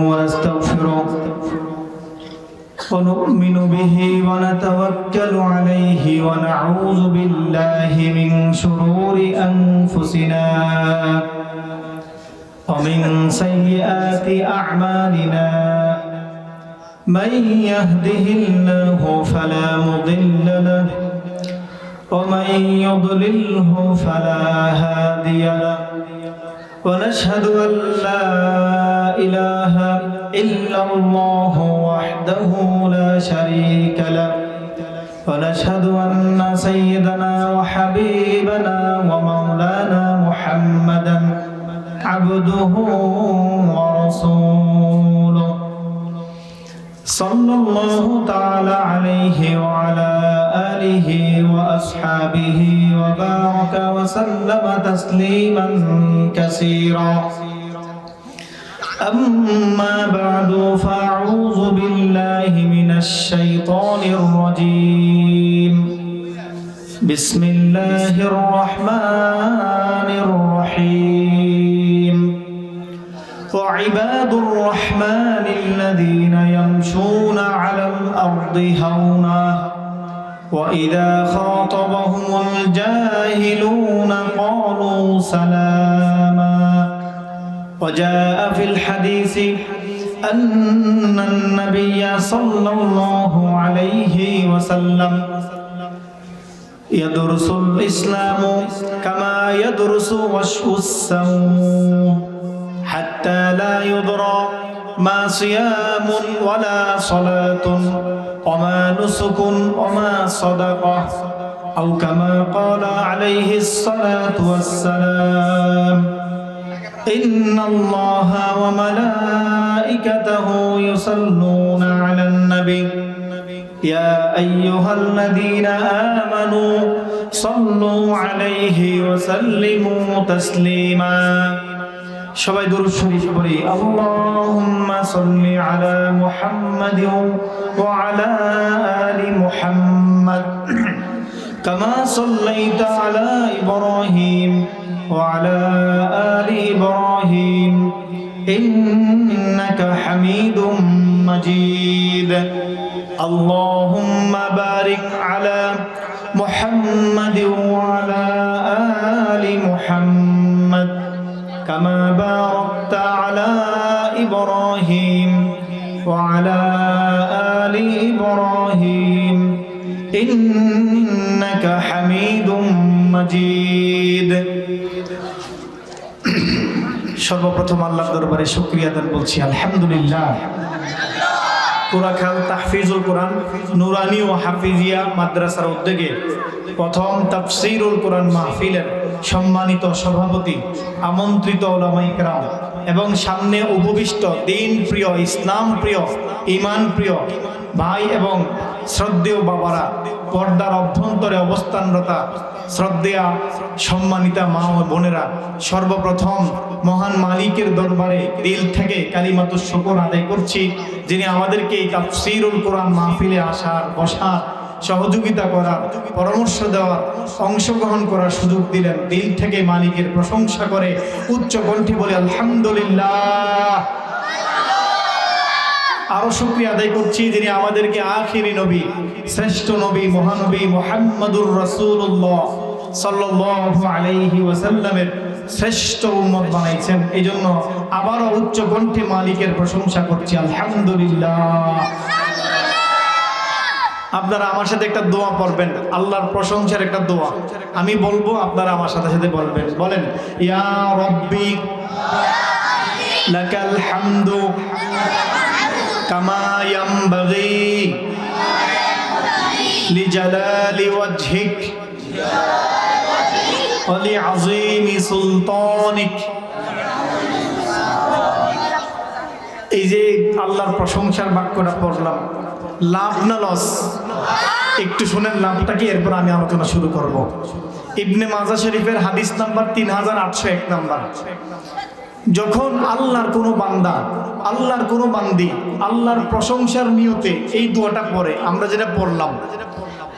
ونستغفره ونؤمن به ونتوكل عليه ونعوذ بالله من شرور أنفسنا ومن سيئات أعمالنا من يهده الله فلا مضل له ومن يضلله فلا هادي له ونشهد أن لا إله إلا الله وحده لا شريك له ونشهد أن سيدنا وحبيبنا ومولانا محمدا عبده ورسوله صلى الله تعالى عليه وعلى آله وأصحابه وبارك وسلم تسليما كثيرا أما بعد فأعوذ بالله من الشيطان الرجيم بسم الله الرحمن الرحيم وعباد الرحمن الذين يمشون على الأرض هونا وإذا خاطبهم الجاهلون قالوا سلاما وجاء في الحديث أن النبي صلى الله عليه وسلم يدرس الإسلام كما يدرس وشء السوم حتى لا يدرى ما صيام ولا صلاة وما نسك وما صدقة أو كما قال عليه الصلاة والسلام إن الله وملائكته يصلون على النبي يا أيها الذين آمنوا صلوا عليه وسلموا تسليما সবাই দুরূদ শরীফ পড়ি আল্লাহুম্মা সাল্লি আলা মুহাম্মাদ ওয়া আলা আলি মুহাম্মাদ কামা সাল্লাইতা আলা ইব্রাহিম ওয়া আলা আলি ইব্রাহিম ইন্নাকা হামিদুম মাজিদ আল্লাহুম্মা বারিক আলা মুহাম্মাদ ওয়া আলা আলি মুহাম্মাদ كما باركت على إبراهيم وعلى آل إبراهيم إنك حميد مجيد সর্বপ্রথম আল্লাহর দরবারে শুকরিয়া আদান বলছি আলহামদুলিল্লাহ। কোরাখাল তাহফিজুল কোরআন নুরানি ও হাফিজিয়া মাদ্রাসার উদ্যোগে প্রথম তাফসীরুল কোরআন মাহফিলের সম্মানিত সভাপতি, আমন্ত্রিত উলামায়ে কেরাম এবং সামনে উপবিষ্ট দিন প্রিয়, ইসলাম প্রিয়, ঈমান প্রিয় ভাই এবং শ্রদ্ধেয় বাবারা, পর্দার অভ্যন্তরে অবস্থানরতা শ্রদ্ধেয়া সম্মানিতা মা ও বোনেরা, সর্বপ্রথম মহান মালিকের দরবারে দিল থেকে কালিমাতুশ শুকর আদায় করছি, যিনি আমাদেরকে এই তাফসীরুল কোরআন মাহফিলে আসার, বসার, সহযোগিতা করার, পরামর্শ দেওয়ার, অংশগ্রহণ করার সুযোগ দিলেন। দিল থেকে মালিকের প্রশংসা করে উচ্চ কণ্ঠে বলে আলহামদুলিল্লাহ। আরো শুকরিয়া আদায় করছি যিনি আমাদেরকে আখিরি নবী, শ্রেষ্ঠ নবী, মহানবী মুহাম্মদুর রাসূলুল্লাহ সাল্লাল্লাহু আলাইহি ওয়াসাল্লামের শ্রেষ্ঠ উম্মত বানাইছেন। এই জন্য আবারও উচ্চ কণ্ঠে মালিকের প্রশংসা করছি আলহামদুলিল্লাহ। আপনারা আমার সাথে একটা দোয়া পড়বেন, আল্লাহর প্রশংসার একটা দোয়া আমি বলবো, আপনারা আমার সাথে সাথে বলবেন। বলেন, ইয়া রব্বি লাকাল হামদু কামা ইয়ানবাগি লিজালালি ওয়াজহিক ওয়া লিআযীমি সুলতানিক। এই যে আল্লাহর প্রশংসার বাক্যটা পড়লাম, লাভ না লস? একটু শুনেন লাভটা কি, এরপর আমি আলোচনা শুরু করব। ইবনে মাজাহ শরীফের হাদিস নাম্বার 3801 নাম্বার। যখন আল্লাহর কোনো বান্দা, আল্লাহর কোনো বান্দি আল্লাহর প্রশংসার নিয়তে এই দোয়াটা পড়ে, আমরা যেটা পড়লাম,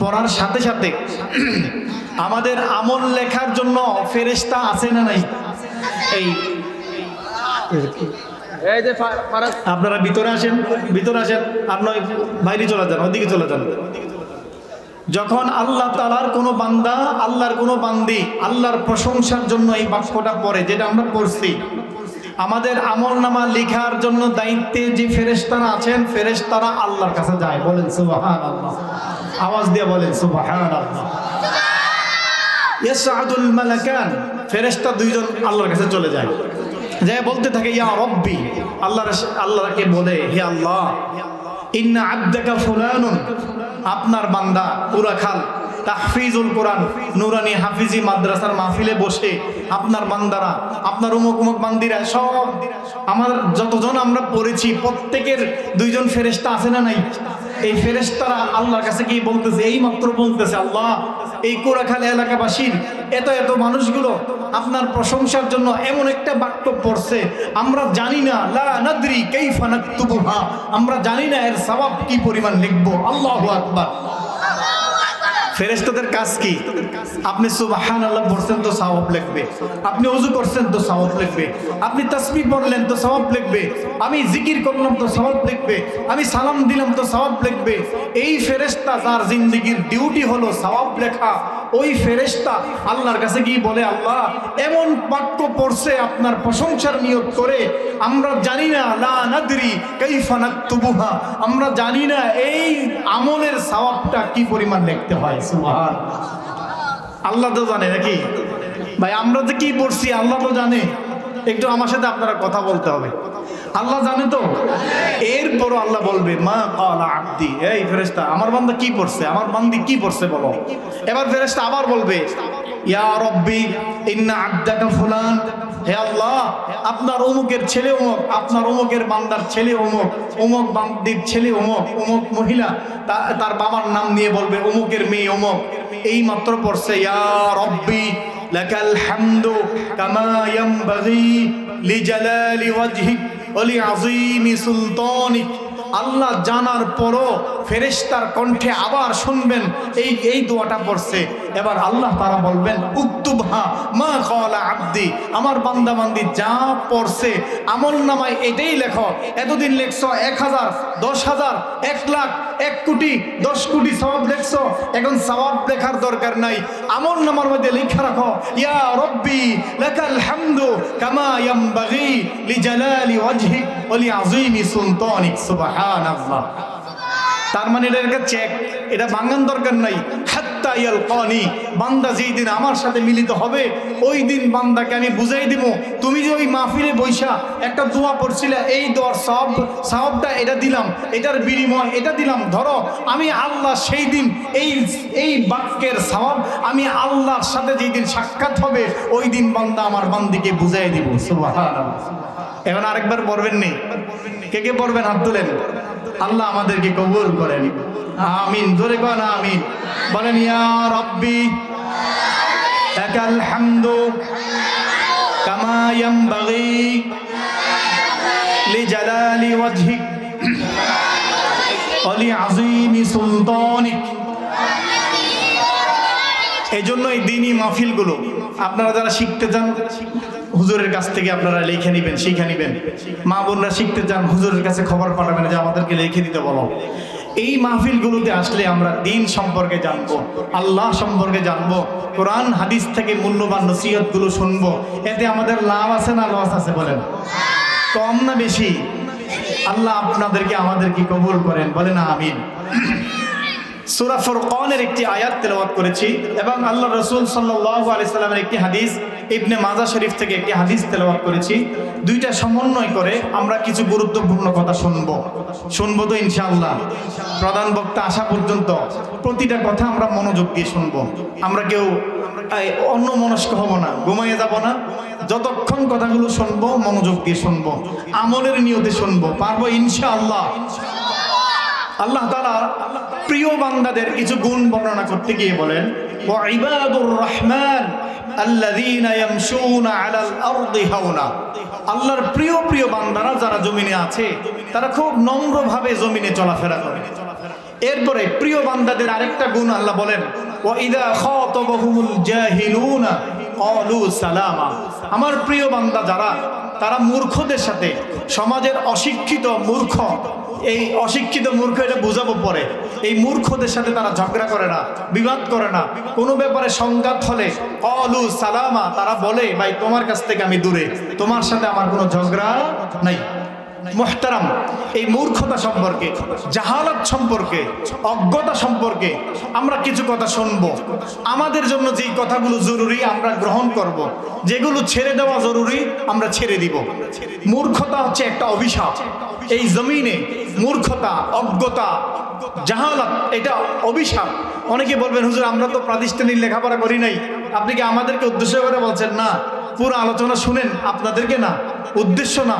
পড়ার সাথে সাথে আমাদের আমল লেখার জন্য ফেরেশতা আছে না নাই? এই এই যে আপনারা ভিতরে আসেন, ভিতরে আসেন, আর নয় বাইরে চলে যান, ওদিকে চলে যান। যখন আল্লাহ তাআলার কোনো বান্দা, আল্লাহর কোনো বান্দি আল্লাহর প্রশংসার জন্য এই বাক্যটা পড়ে, যেটা আমরা পড়ছি, আমাদের আমলনামা লেখার জন্য দায়িত্বে যে ফেরেশতারা আছেন, ফেরেশতারা আল্লাহর কাছে যায়। বলেন সুবহানাল্লাহ, আওয়াজ দিয়ে বলেন সুবহানাল্লাহ। ইয়াসআদুল মালাকান, ফেরেশতা দুইজন আল্লাহর কাছে চলে যায়, যায় বলতে থাকে ইয়া রব্বি, আল্লাহকে বলে হে আল্লাহ, ইন্না আবদাকা ফুলানুন, আপনার বান্দা পুরাখাল তাহফিজুল কোরআন নুরানি হাফিজি মাদ্রাসার মাহফিলে বসে আপনার বান্দারা, আপনার অমুক অমুক বান্দিরা সব, আমার যতজন আমরা পড়েছি প্রত্যেকের দুইজন ফেরেশতা আছে না নাই? এই ফেরেশতারা আল্লাহর কাছে গিয়ে বলতেছে, এই মাত্র বলতেছে আল্লাহ, এই কোরাখাল এলাকাবাসীর এত এত মানুষগুলো আপনার প্রশংসার জন্য এমন একটা বাক্য পড়ছে, আমরা জানি না, লা নাদরি কাইফা নাকতুবুহা, আমরা জানি না এর সওয়াব কি পরিমাণ লিখবো। আল্লাহু আকবার। ফেরেশতাদের কাজ কি? আপনি সুবহানাল্লাহ পড়ছেন তো সওয়াব লিখবে, আপনি ওযু করছেন তো সওয়াব লিখবে, আপনি তাসবিহ পড়লেন তো সওয়াব লিখবে, আমি জিকির করলাম তো সওয়াব লিখবে, আমি সালাম দিলাম তো সওয়াব লিখবে। এই ফেরেশতা যার জিন্দেগির ডিউটি হলো সওয়াব লেখা, ওই ফেরেশতা আল্লাহর কাছে গিয়ে বলে আল্লাহ, এমন বাক্য পড়ছে আপনার প্রশংসার নিয়ত করে, আমরা জানি না, লা নাদরি কাইফা নাকতুবুহা, আমরা জানি না এই আমলের সওয়াবটা কি পরিমাণ লিখতে হয়। সুবহানাল্লাহ। আল্লাহ তো জানে নাকি ভাই? আমরা যে কি পড়ছি আল্লাহ তো জানে। একটু আমার সাথে আপনারা কথা বলতে হবে। আল্লাহ জানে তো, এরপরও আল্লাহ বলবে মা ক্বালা আবদি, এই ফেরেশতা আমার বান্দা কি পড়ছে, আমার বান্দি কি পড়ছে বলো। এবার ফেরেশতা আবার বলবে ইয়া রব্বি ইন্না আবদাকা ফুলান, হে আল্লাহ, আপনার অমুকের ছেলে অমুক, আপনার অমুকের বান্দার ছেলে অমুক, অমুক বান্দির ছেলে অমুক, অমুক মহিলা তার বাবার নাম নিয়ে বলবে অমুকের মেয়ে অমুক, এই মাত্র পড়ছে ইয়া রব্বি লাকাল হামদু কামা ইয়ানবাগি লিজালালি ওয়াজহিক ওয়া লিআযীমি সুলতানিক। আল্লাহ জানার পরও ফেরেশতার কণ্ঠে আবার শুনবেন এই দোয়াটা পড়ছে। এবার আল্লাহ তাআলা বলবেন উক্তুবহা মা ক্বালা আবদি, আমার বান্দা বান্দি যা পড়ছে আমল নামায় এটাই লেখো। এতদিন লেখছো 1000, 10,000, 1 লাখ, 1 কোটি, 10 কোটি সওয়াব লেখছো, এখন সওয়াব লেখার দরকার নাই, আমল নামার মধ্যে লেখা রাখো ইয়া রব্বি লাকাল হামদু কামা ইয়ানবাগি লিজালালি ওয়াজহিক ওয়া লিআযীমি সুলতানিক। সুবহানাল্লাহ। তার মানে এটা একটা চেক, এটা ভাঙার দরকার নাই। হাত্তা ইয়ালকানি, বান্দা যেই দিন আমার সাথে মিলিত হবে ওই দিন বান্দাকে আমি বুঝাই দিব, তুমি যে ওই মাহফিলে বৈশা একটা দোয়া পড়ছিলে, এই দোয়ার সওয়াবটা এটা দিলাম, এটার বিনিময় এটা দিলাম। ধরো আমি আল্লাহ সেই দিন এই বাক্যের সওয়াব আমি আল্লাহর সাথে যেই দিন সাক্ষাৎ হবে ওই দিন বান্দা আমার বান্দিকে বুঝাই দিব। সুবহানাল্লাহ। এখন আরেকবার পড়বেন নি? কে কে পড়বেন হাত তুলেন। আল্লাহ আমাদেরকে কবুল করেন, আমিন। জোরে কোন আমিন। বলেন ইয়া রব্বি লাকাল হামদু কামা ইয়ানবাগি লিজালালি ওয়াজহিক ওয়া লিআযীমি সুলতানিক। এজন্য এই দ্বীনি মাহফিলগুলো আপনারা যারা শিখতে চান হুজুরের কাছ থেকে আপনারা লিখে নেবেন, শিখে নেবেন। মা বোনরা শিখতে চান হুজুরের কাছে খবর পাঠাবেন যে আমাদেরকে লিখে দিতে বলো। এই মাহফিলগুলোতে আসলে আমরা দ্বীন সম্পর্কে জানবো, আল্লাহ সম্পর্কে জানবো, কোরআন হাদিস থেকে মূল্যবান নসিহতগুলো শুনবো। এতে আমাদের লাভ আছে না লস আছে বলেন? কম না বেশি? আল্লাহ আপনাদেরকে আমাদেরকে কবুল করেন, বলেন আমিন। সূরা ফুরকানের একটি আয়াত তেলাওয়াত করেছি এবং আল্লাহ রাসূল সাল্লাল্লাহু আলাইহি সাল্লামের একটি হাদিস ইবনে মাজাহ শরীফ থেকে একটি হাদিস তেলাওয়াত করেছি। দুইটা সমন্বয় করে আমরা কিছু গুরুত্বপূর্ণ কথা শুনবো তো ইনশাআল্লাহ। প্রধান বক্তা আসা পর্যন্ত প্রতিটা কথা আমরা মনোযোগ দিয়ে শুনবো। আমরা কেউ অন্য মনস্ক হব না, ঘুমাইয়ে যাব না। যতক্ষণ কথাগুলো শুনবো মনোযোগ দিয়ে শুনবো, আমলের নিয়তে শুনবো, পারবো ইনশাআল্লাহ। আল্লাহ তাআলা প্রিয় বান্দাদের কিছু গুণ বর্ণনা করতে গিয়ে বলেন ওয়া ইবাদুর রহমান আল্লাযীনা ইয়ামশুনা আলাল আরদি হাওনা। আল্লাহর প্রিয় বান্দারা যারা জমিনে আছে তারা খুব নম্রভাবে জমিনে চলাফেরা করে। এরপরে প্রিয় বান্দাদের আরেকটা গুণ আল্লাহ বলেন ওয়া ইযা খাতাবাহুমুল জাহিলুনা ক্বালু সালামা। আমার প্রিয় বান্দা যারা তারা মূর্খদের সাথে, সমাজের অশিক্ষিত মূর্খ, এই অশিক্ষিত মূর্খ এটা বোঝাবো পরে, এই মূর্খদের সাথে তারা ঝগড়া করে না, বিবাদ করে না। কোনো ব্যাপারে সংঘাত হলে অলু সালামা, তারা বলে ভাই তোমার কাছ থেকে আমি দূরে, তোমার সাথে আমার কোনো ঝগড়া নাই। মুহতারাম, এই মূর্খতা সম্পর্কে, জাহালাত সম্পর্কে, অজ্ঞতা সম্পর্কে আমরা কিছু কথা শুনবো। আমাদের জন্য যেই কথাগুলো জরুরি আমরা গ্রহণ করব, যেগুলো ছেড়ে দেওয়া জরুরি আমরা ছেড়ে দিব। মূর্খতা হচ্ছে একটা অভিশাপ এই জমিনে। মূর্খতা, অজ্ঞতা, জাহালাত এটা অভিশাপ। অনেকে বলবেন হুজুর আমরা তো প্রাতিষ্ঠানিক লেখাপড়া করি নাই, আপনি কি আমাদেরকে উদ্দেশ্য করে বলছেন? না, পুরো আলোচনা শুনেন, আপনাদেরকে না, উদ্দেশ্য না।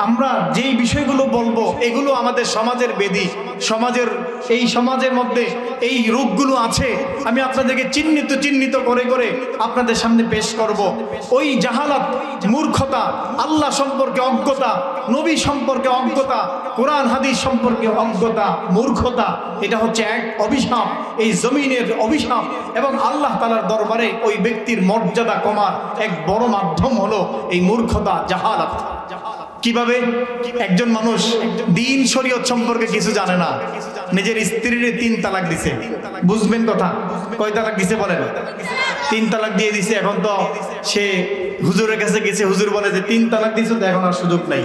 আমরা যেই বিষয়গুলো বলবো এগুলো আমাদের সমাজের বেদি, এই সমাজের মধ্যে এই রোগগুলো আছে, আমি আপনাদেরকে চিহ্নিত করে করে আপনাদের সামনে পেশ করব। ওই জাহালাত, মূর্খতা, আল্লাহ সম্পর্কে অজ্ঞতা, নবী সম্পর্কে অজ্ঞতা, কোরআন হাদিস সম্পর্কে অজ্ঞতা, মূর্খতা, এটা হচ্ছে এক অভিশাপ, এই জমিনের অভিশাপ। এবং আল্লাহ তাআলার দরবারে ওই ব্যক্তির মর্যাদা কমার এক বড় মাধ্যম হলো এই মূর্খতা, জাহালাত। কিভাবে? একজন মানুষ দিন শরীয়ত সম্পর্কে কিছু জানে না, নিজের স্ত্রীর 3 তালাক দিছে। বুঝবেন কথা? কয় তালাক দিছে বলেন? 3 তালাক দিয়ে দিছে। এখন তো সে হুজুরের কাছে গেছে, হুজুর বলে যে 3 তালাক দিছো তো এখন আর সুযোগ নাই।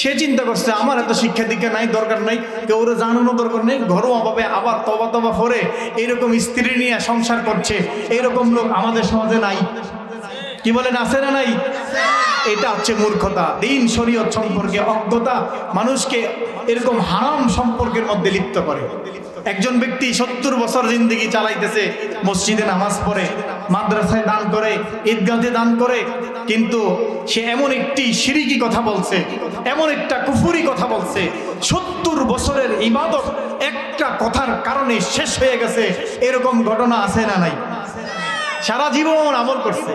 সে চিন্তা করছে আমার এত শিক্ষা দীক্ষা নাই, দরকার নাই, কেউ ওরা জানানো দরকার নেই, ঘরোয়াভাবে আবার তবা করে এরকম স্ত্রী নিয়ে সংসার করছে। এরকম লোক আমাদের সমাজে নাই। কি বলেন, আছে না নাই? এটা হচ্ছে মূর্খতা, দিন শরীয়ত সম্পর্কে অজ্ঞতা, মানুষকে এরকম হারাম সম্পর্কের মধ্যে লিপ্ত করে। একজন ব্যক্তি 70 বছর জিন্দেগি চালাইতেছে, মসজিদে নামাজ পড়ে, মাদ্রাসায় দান করে, ঈদগাহে দান করে, কিন্তু সে এমন একটি শিরকি কথা বলছে, এমন একটা কুফরি কথা বলছে, 70 বছরের ইবাদত একটা কথার কারণে শেষ হয়ে গেছে। এরকম ঘটনা আছে না নাই? সারা জীবন আমল করছে,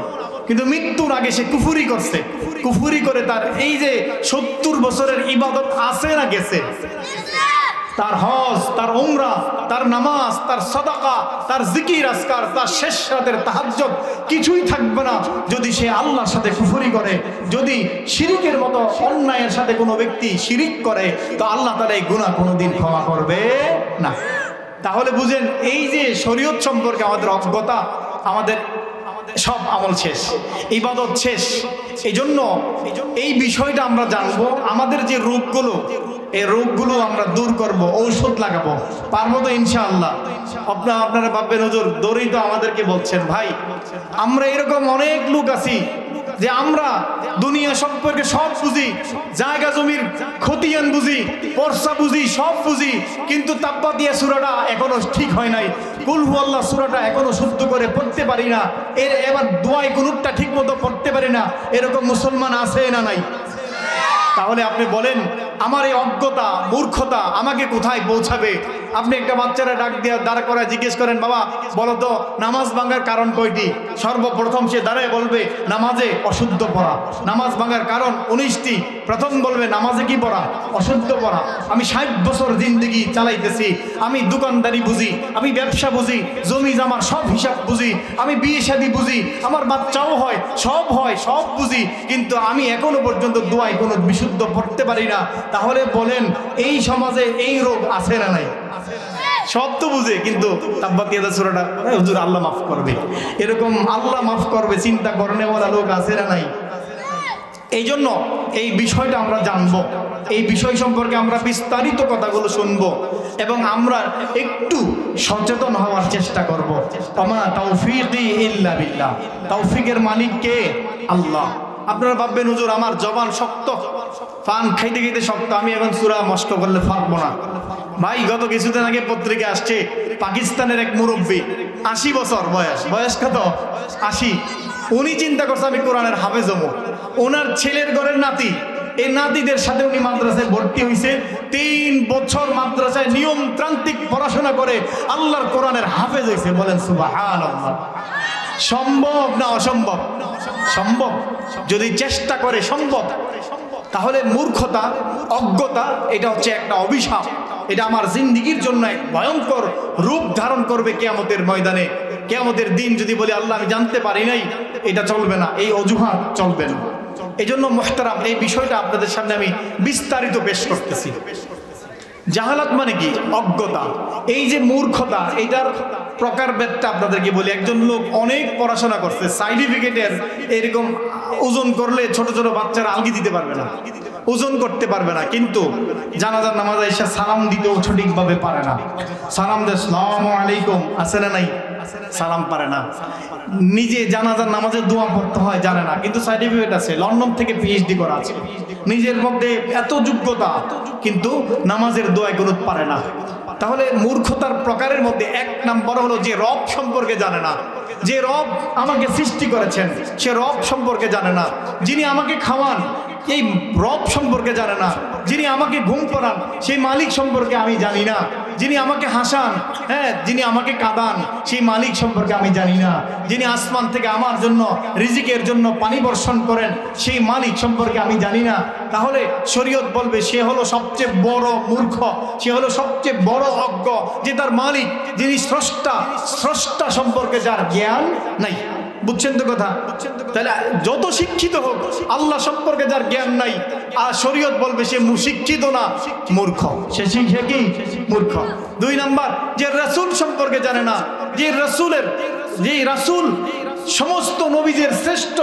কিন্তু মৃত্যুর আগে সে কুফরি করছে। কুফরি করে তার এই যে 70 বছরের ইবাদত আছে না গেছে। তার হজ, তার উমরা, তার নামাজ, তার সাদাকা, তার জিকির আজকার, তার শেষ রাতের তাহাজ্জুদ কিছুই থাকবে না যদি সে আল্লাহর সাথে কুফরি করে। যদি শিরিকের মতো অন্যায়ের সাথে কোনো ব্যক্তি শিরিক করে তো আল্লাহ তাআলা এই গুনাহ কোনোদিন ক্ষমা করবে না। তাহলে বুঝেন, এই যে শরীয়ত সম্পর্কে আমাদের অজ্ঞতা, আমাদের সব আমল শেষ, ইবাদত শেষ। এই জন্য এই বিষয়টা আমরা জানবো। আমাদের যে রোগগুলো, এই রোগগুলো আমরা দূর করব, ঔষধ লাগাবো, পারবো তো ইনশাআল্লাহ? আপনারা ভাববেন হুজুর দৌড়েই তো আমাদেরকে বলছেন। ভাই, আমরা এরকম অনেক লোক আছি যে আমরা দুনিয়া সম্পর্কে সব বুঝি, জায়গা জমির খতিয়ান বুঝি, পর্সা বুঝি, সব বুঝি, কিন্তু তাব্বাতিয়া সূরাটা এখনো ঠিক হয় নাই, কুল হুয়াল্লাহ সূরাটা এখনো শুদ্ধ করে পড়তে পারি না, এবার দোয়ায় কুনুতটা ঠিক মতো পড়তে পারি না। এরকম মুসলমান আছে না নাই? তাহলে আপনি বলেন, আমার এই অজ্ঞতা, মূর্খতা আমাকে কোথায় পৌঁছাবে? আপনি একটা বাচ্চারা ডাক দিয়ে দাঁড়া করায় জিজ্ঞেস করেন, বাবা বলো তো নামাজ ভাঙার কারণ কয়টি? সর্বপ্রথম সে দাঁড়ায় বলবে নামাজে অশুদ্ধ পড়া। নামাজ ভাঙার কারণ 19টি। প্রথম বলবে নামাজে কি পড়া? অশুদ্ধ পড়া। আমি 60 বছর জিন্দেগি চালাইতেছি, আমি দোকানদারি বুঝি, আমি ব্যবসা বুঝি, জমি জামার সব হিসাব বুঝি, আমি বিয়ে শাদী বুঝি, আমার বাচ্চাও হয়, সব বুঝি, কিন্তু আমি এখনো পর্যন্ত দোয়ায় কোনো বিশুদ্ধ পড়তে পারি না। তাহলে বলেন, এই সমাজে এই রোগ আছে না নাই? সব তো বুঝে, কিন্তু তাব্বাতিয়া সূরাটা হুজুর আল্লাহ মাফ করবে, এরকম আল্লাহ মাফ করবে চিন্তা করনেওয়ালা লোক আছে না নাই? এই জন্য এই বিষয়টা আমরা জানবো, এই বিষয় সম্পর্কে আমরা বিস্তারিত কথাগুলো শুনবো এবং আমরা একটু সচেতন হওয়ার চেষ্টা করব। ওমা তাওফীকি ইল্লা বিল্লাহ, তৌফিকের মালিক কে? আল্লাহ। আপনারা ভাববেন হুজুর আমার জবান শক্ত, পান খাইতে খাইতে শক্ত, আমি এখন সূরা মস্ক করলে পারবো না। ভাই, গত কিছুদিন আগে পত্রিকা আসছে, পাকিস্তানের এক মুরব্বী, 80 বছর বয়স কত? 80। উনি চিন্তা করছে আমি কোরআনের হাফেজ হবো। ওনার ছেলের ঘরের নাতি, এই নাতিদের সাথে উনি মাদ্রাসায় ভর্তি হয়েছে। 3 বছর মাদ্রাসায় নিয়মতান্ত্রিক পড়াশোনা করে আল্লাহর কোরআনের হাফেজ হয়েছে। বলেন সুবহানাল্লাহ। সম্ভব না অসম্ভব? সম্ভব, যদি চেষ্টা করে সম্ভব। তাহলে মূর্খতা, অজ্ঞতা এটা হচ্ছে একটা অভিশাপ। এটা আমার জিন্দেগির জন্য এক ভয়ঙ্কর রূপ ধারণ করবে কিয়ামতের ময়দানে। কিয়ামতের দিন যদি বলি আল্লাহ আমি জানতে পারি নাই, এটা চলবে না, এই অজুহাত চলবে না। এই জন্য মুহতারাম, এই বিষয়টা আপনাদের সামনে আমি বিস্তারিত পেশ করতেছি। জাহালাত মানে কি? অজ্ঞতা। এই যে মূর্খতা, এইটার প্রকারভেদটা আপনাদেরকে বলি। একজন লোক অনেক পড়াশোনা করছে, সার্টিফিকেটের এরকম ওজন করলে ছোট ছোট বাচ্চারা আলগি দিতে পারবে না, ওজন করতে পারবে না, কিন্তু জানাজার নামাজে এসে সালাম দিতেও সঠিকভাবে পারে না। সালাম দে আসসালামু আলাইকুম আছে না নাই? সালাম পারে না। নিজে জানাজার নামাজের দোয়া পড়তে হয় জানে না, কিন্তু সার্টিফিকেট আছে, লন্ডন থেকে পিএইচডি করা আছে, নিজের মধ্যে এত যোগ্যতা, কিন্তু নামাজের দোয়া কুনুত পারে না। তাহলে মূর্খতার প্রকারের মধ্যে এক নাম্বার হলো যে রব সম্পর্কে জানে না। যে রব আমাকে সৃষ্টি করেছেন সে রব সম্পর্কে জানে না। যিনি আমাকে খাওয়ান এই রব সম্পর্কে জানে না। যিনি আমাকে ঘুম পড়ান সেই মালিক সম্পর্কে আমি জানি না। যিনি আমাকে হাসান, হ্যাঁ, যিনি আমাকে কাঁদান সেই মালিক সম্পর্কে আমি জানি না। যিনি আসমান থেকে আমার জন্য রিজিকের জন্য পানি বর্ষণ করেন সেই মালিক সম্পর্কে আমি জানি না। তাহলে শরীয়ত বলবে সে হলো সবচেয়ে বড় মূর্খ, সে হলো সবচেয়ে বড় অজ্ঞ, যে তার মালিক যিনি স্রষ্টা সম্পর্কে যার জ্ঞান নাই। বুঝছেন তো কথা? তাহলে যত শিক্ষিত হোক, আল্লাহ সম্পর্কে যার জ্ঞান নাই, আর শরীয়ত বলবে সে শিক্ষিত না, মূর্খ। সে শিখে কি? মূর্খ। দুই নাম্বার, যে রাসূল সম্পর্কে জানে না, যে রাসূল সমস্ত নবীদের শ্রেষ্ঠ,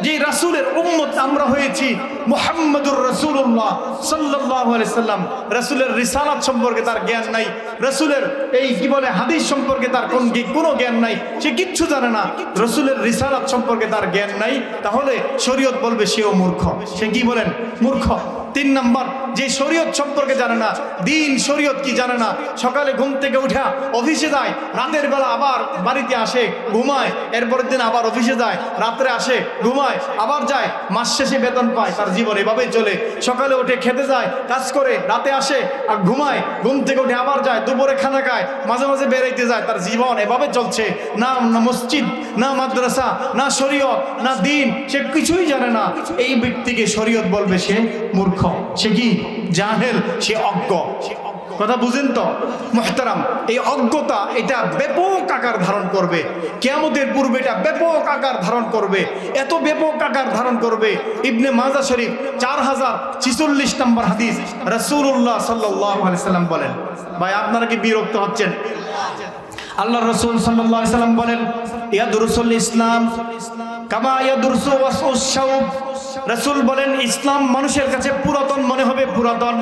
যে রাসূলের উম্মত আমরা হয়েছি, মুহাম্মদুর রাসূলুল্লাহ সাল্লাল্লাহু আলাইহি সাল্লাম, রাসূলের রিসালাত সম্পর্কে তার জ্ঞান নাই, রাসূলের এই কি বলে হাদিস সম্পর্কে তার কোনো জ্ঞান নাই, সে কিচ্ছু জানে না, রাসূলের রিসালাত সম্পর্কে তার জ্ঞান নাই, তাহলে শরীয়ত বলবে সেও মূর্খ। সে কি বলেন? মূর্খ। তিন নাম্বার, যে শরীয়ত সম্পর্কে জানে না, দিন শরীয়ত কি জানে না, সকালে ঘুম থেকে উঠা অফিসে যায়, রাতের বেলা আবার বাড়িতে আসে ঘুমায়, এরপরের দিন আবার অফিসে যায়, রাত্রে আসে ঘুমায়, আবার যায়, মাস শেষে বেতন পায়, তার জীবন এভাবেই চলে। সকালে উঠে খেতে যায়, কাজ করে, রাতে আসে আর ঘুমায়, ঘুম থেকে উঠে আবার যায়, দুপুরে খানা খায়, মাঝে মাঝে বেরাইতে যায়, তার জীবন এভাবে চলছে। না মসজিদ, না মাদ্রাসা, না শরীয়ত, না দিন, সে কিছুই জানে না। এই ব্যক্তিকে শরীয়ত বলবে সে মূর্খ, সে কি? জাহেল, সে অজ্ঞ। কথা বুঝেন তো মুহতারাম? এই অজ্ঞতা এটা ব্যাপক আকার ধারণ করবে, কিয়ামতের পূর্বে এটা ব্যাপক আকার ধারণ করবে, এত ব্যাপক আকার ধারণ করবে। ইবনে মাজাহ শরীফ 4046 নম্বর হাদিস, রাসূলুল্লাহ সাল্লাল্লাহু আলাইহি সাল্লাম বলেন। ভাই আপনারা কি বিরক্ত হচ্ছেন? আল্লাহ রাসূল সাল্লাল্লাহু আলাইহি সাল্লাম বলেন, ইয়াদুরুসুল ইসলাম কামা ইয়াদুরসু ওয়াসউস শাউব। রাসূল বলেন, ইসলাম মানুষের কাছে পুরাতন মনে হবে, পুরাতন,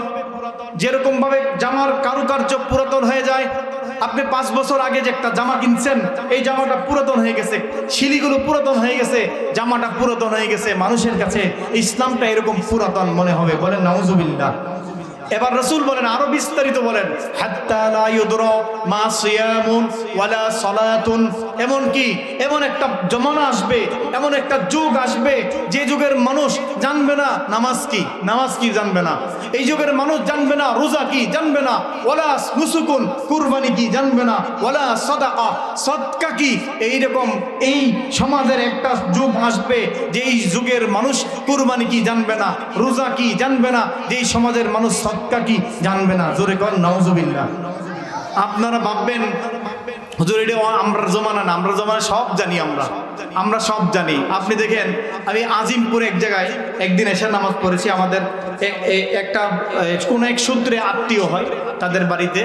যেরকম ভাবে জামার কারুকার্য পুরাতন হয়ে যায়। আপনি 5 বছর আগে যে একটা জামা কিনছেন, এই জামাটা পুরাতন হয়ে গেছে, শিলিগুলো পুরাতন হয়ে গেছে, জামাটা পুরাতন হয়ে গেছে, মানুষের কাছে ইসলামটা এরকম পুরাতন মনে হবে। বলেন নাউজুবিল্লাহ। এবার রাসূল বলেন, আরো বিস্তারিত বলেন, হাত্তা লা ইউদরা মা সিয়ামুন ওয়ালা সালাতুন। এমন কি এমন একটা জমানা আসবে, এমন একটা যুগ আসবে, যে যুগের মানুষ জানবে না নামাজ কি জানবে না, এই যুগের মানুষ জানবে না রোজা কি, জানবে না, ওয়ালা নুসুকুন কুরবানি কি জানবে না, ওয়ালা সাদকা কি। এইরকম এই সমাজের একটা যুগ আসবে, যেই যুগের মানুষ কুরবানি কি জানবে না, রোজা কি জানবে না, যেই সমাজের মানুষ সদকা কি জানবে না। জোরে কর নাউজুবিল্লাহ। আপনারা ভাববেন হুজুর এটা আমরা জমানা না, আমরা জমানা সব জানি, আমরা সব জানি। আপনি দেখেন, আমি আজিমপুরে এক জায়গায় একদিন এশার নামাজ পড়েছি, আমাদের একটা কোন এক সূত্রে আত্মীয় হয় তাদের বাড়িতে।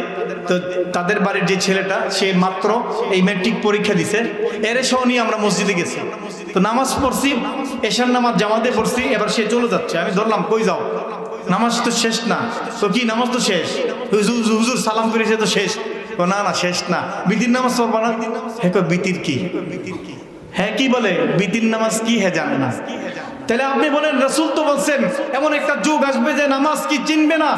তো তাদের বাড়ির যে ছেলেটা, সে মাত্র এই ম্যাট্রিক পরীক্ষা দিছে, এর সহ নিয়ে আমরা মসজিদে গেছি। তো নামাজ পড়ছি, এশার নামাজ জামাতে পড়ছি, এবার সে চলে যাচ্ছে। আমি ধরলাম, কই যাও? নামাজ তো শেষ না। তো কি নামাজ তো শেষ? হুজুর সালাম করেছে তো শেষ? না না, শেষ না। বিতির নামাজ পড়বা না? হ্যাঁ, বিতির কি? হ্যাঁ, কি বলে বিতির নামাজ কি? হ্যাঁ, জানে না। তাহলে আপনি বলেন, রাসূল তো বলছেন এমন একটা যুগ আসবে যে নামাজ কি চিনবে না।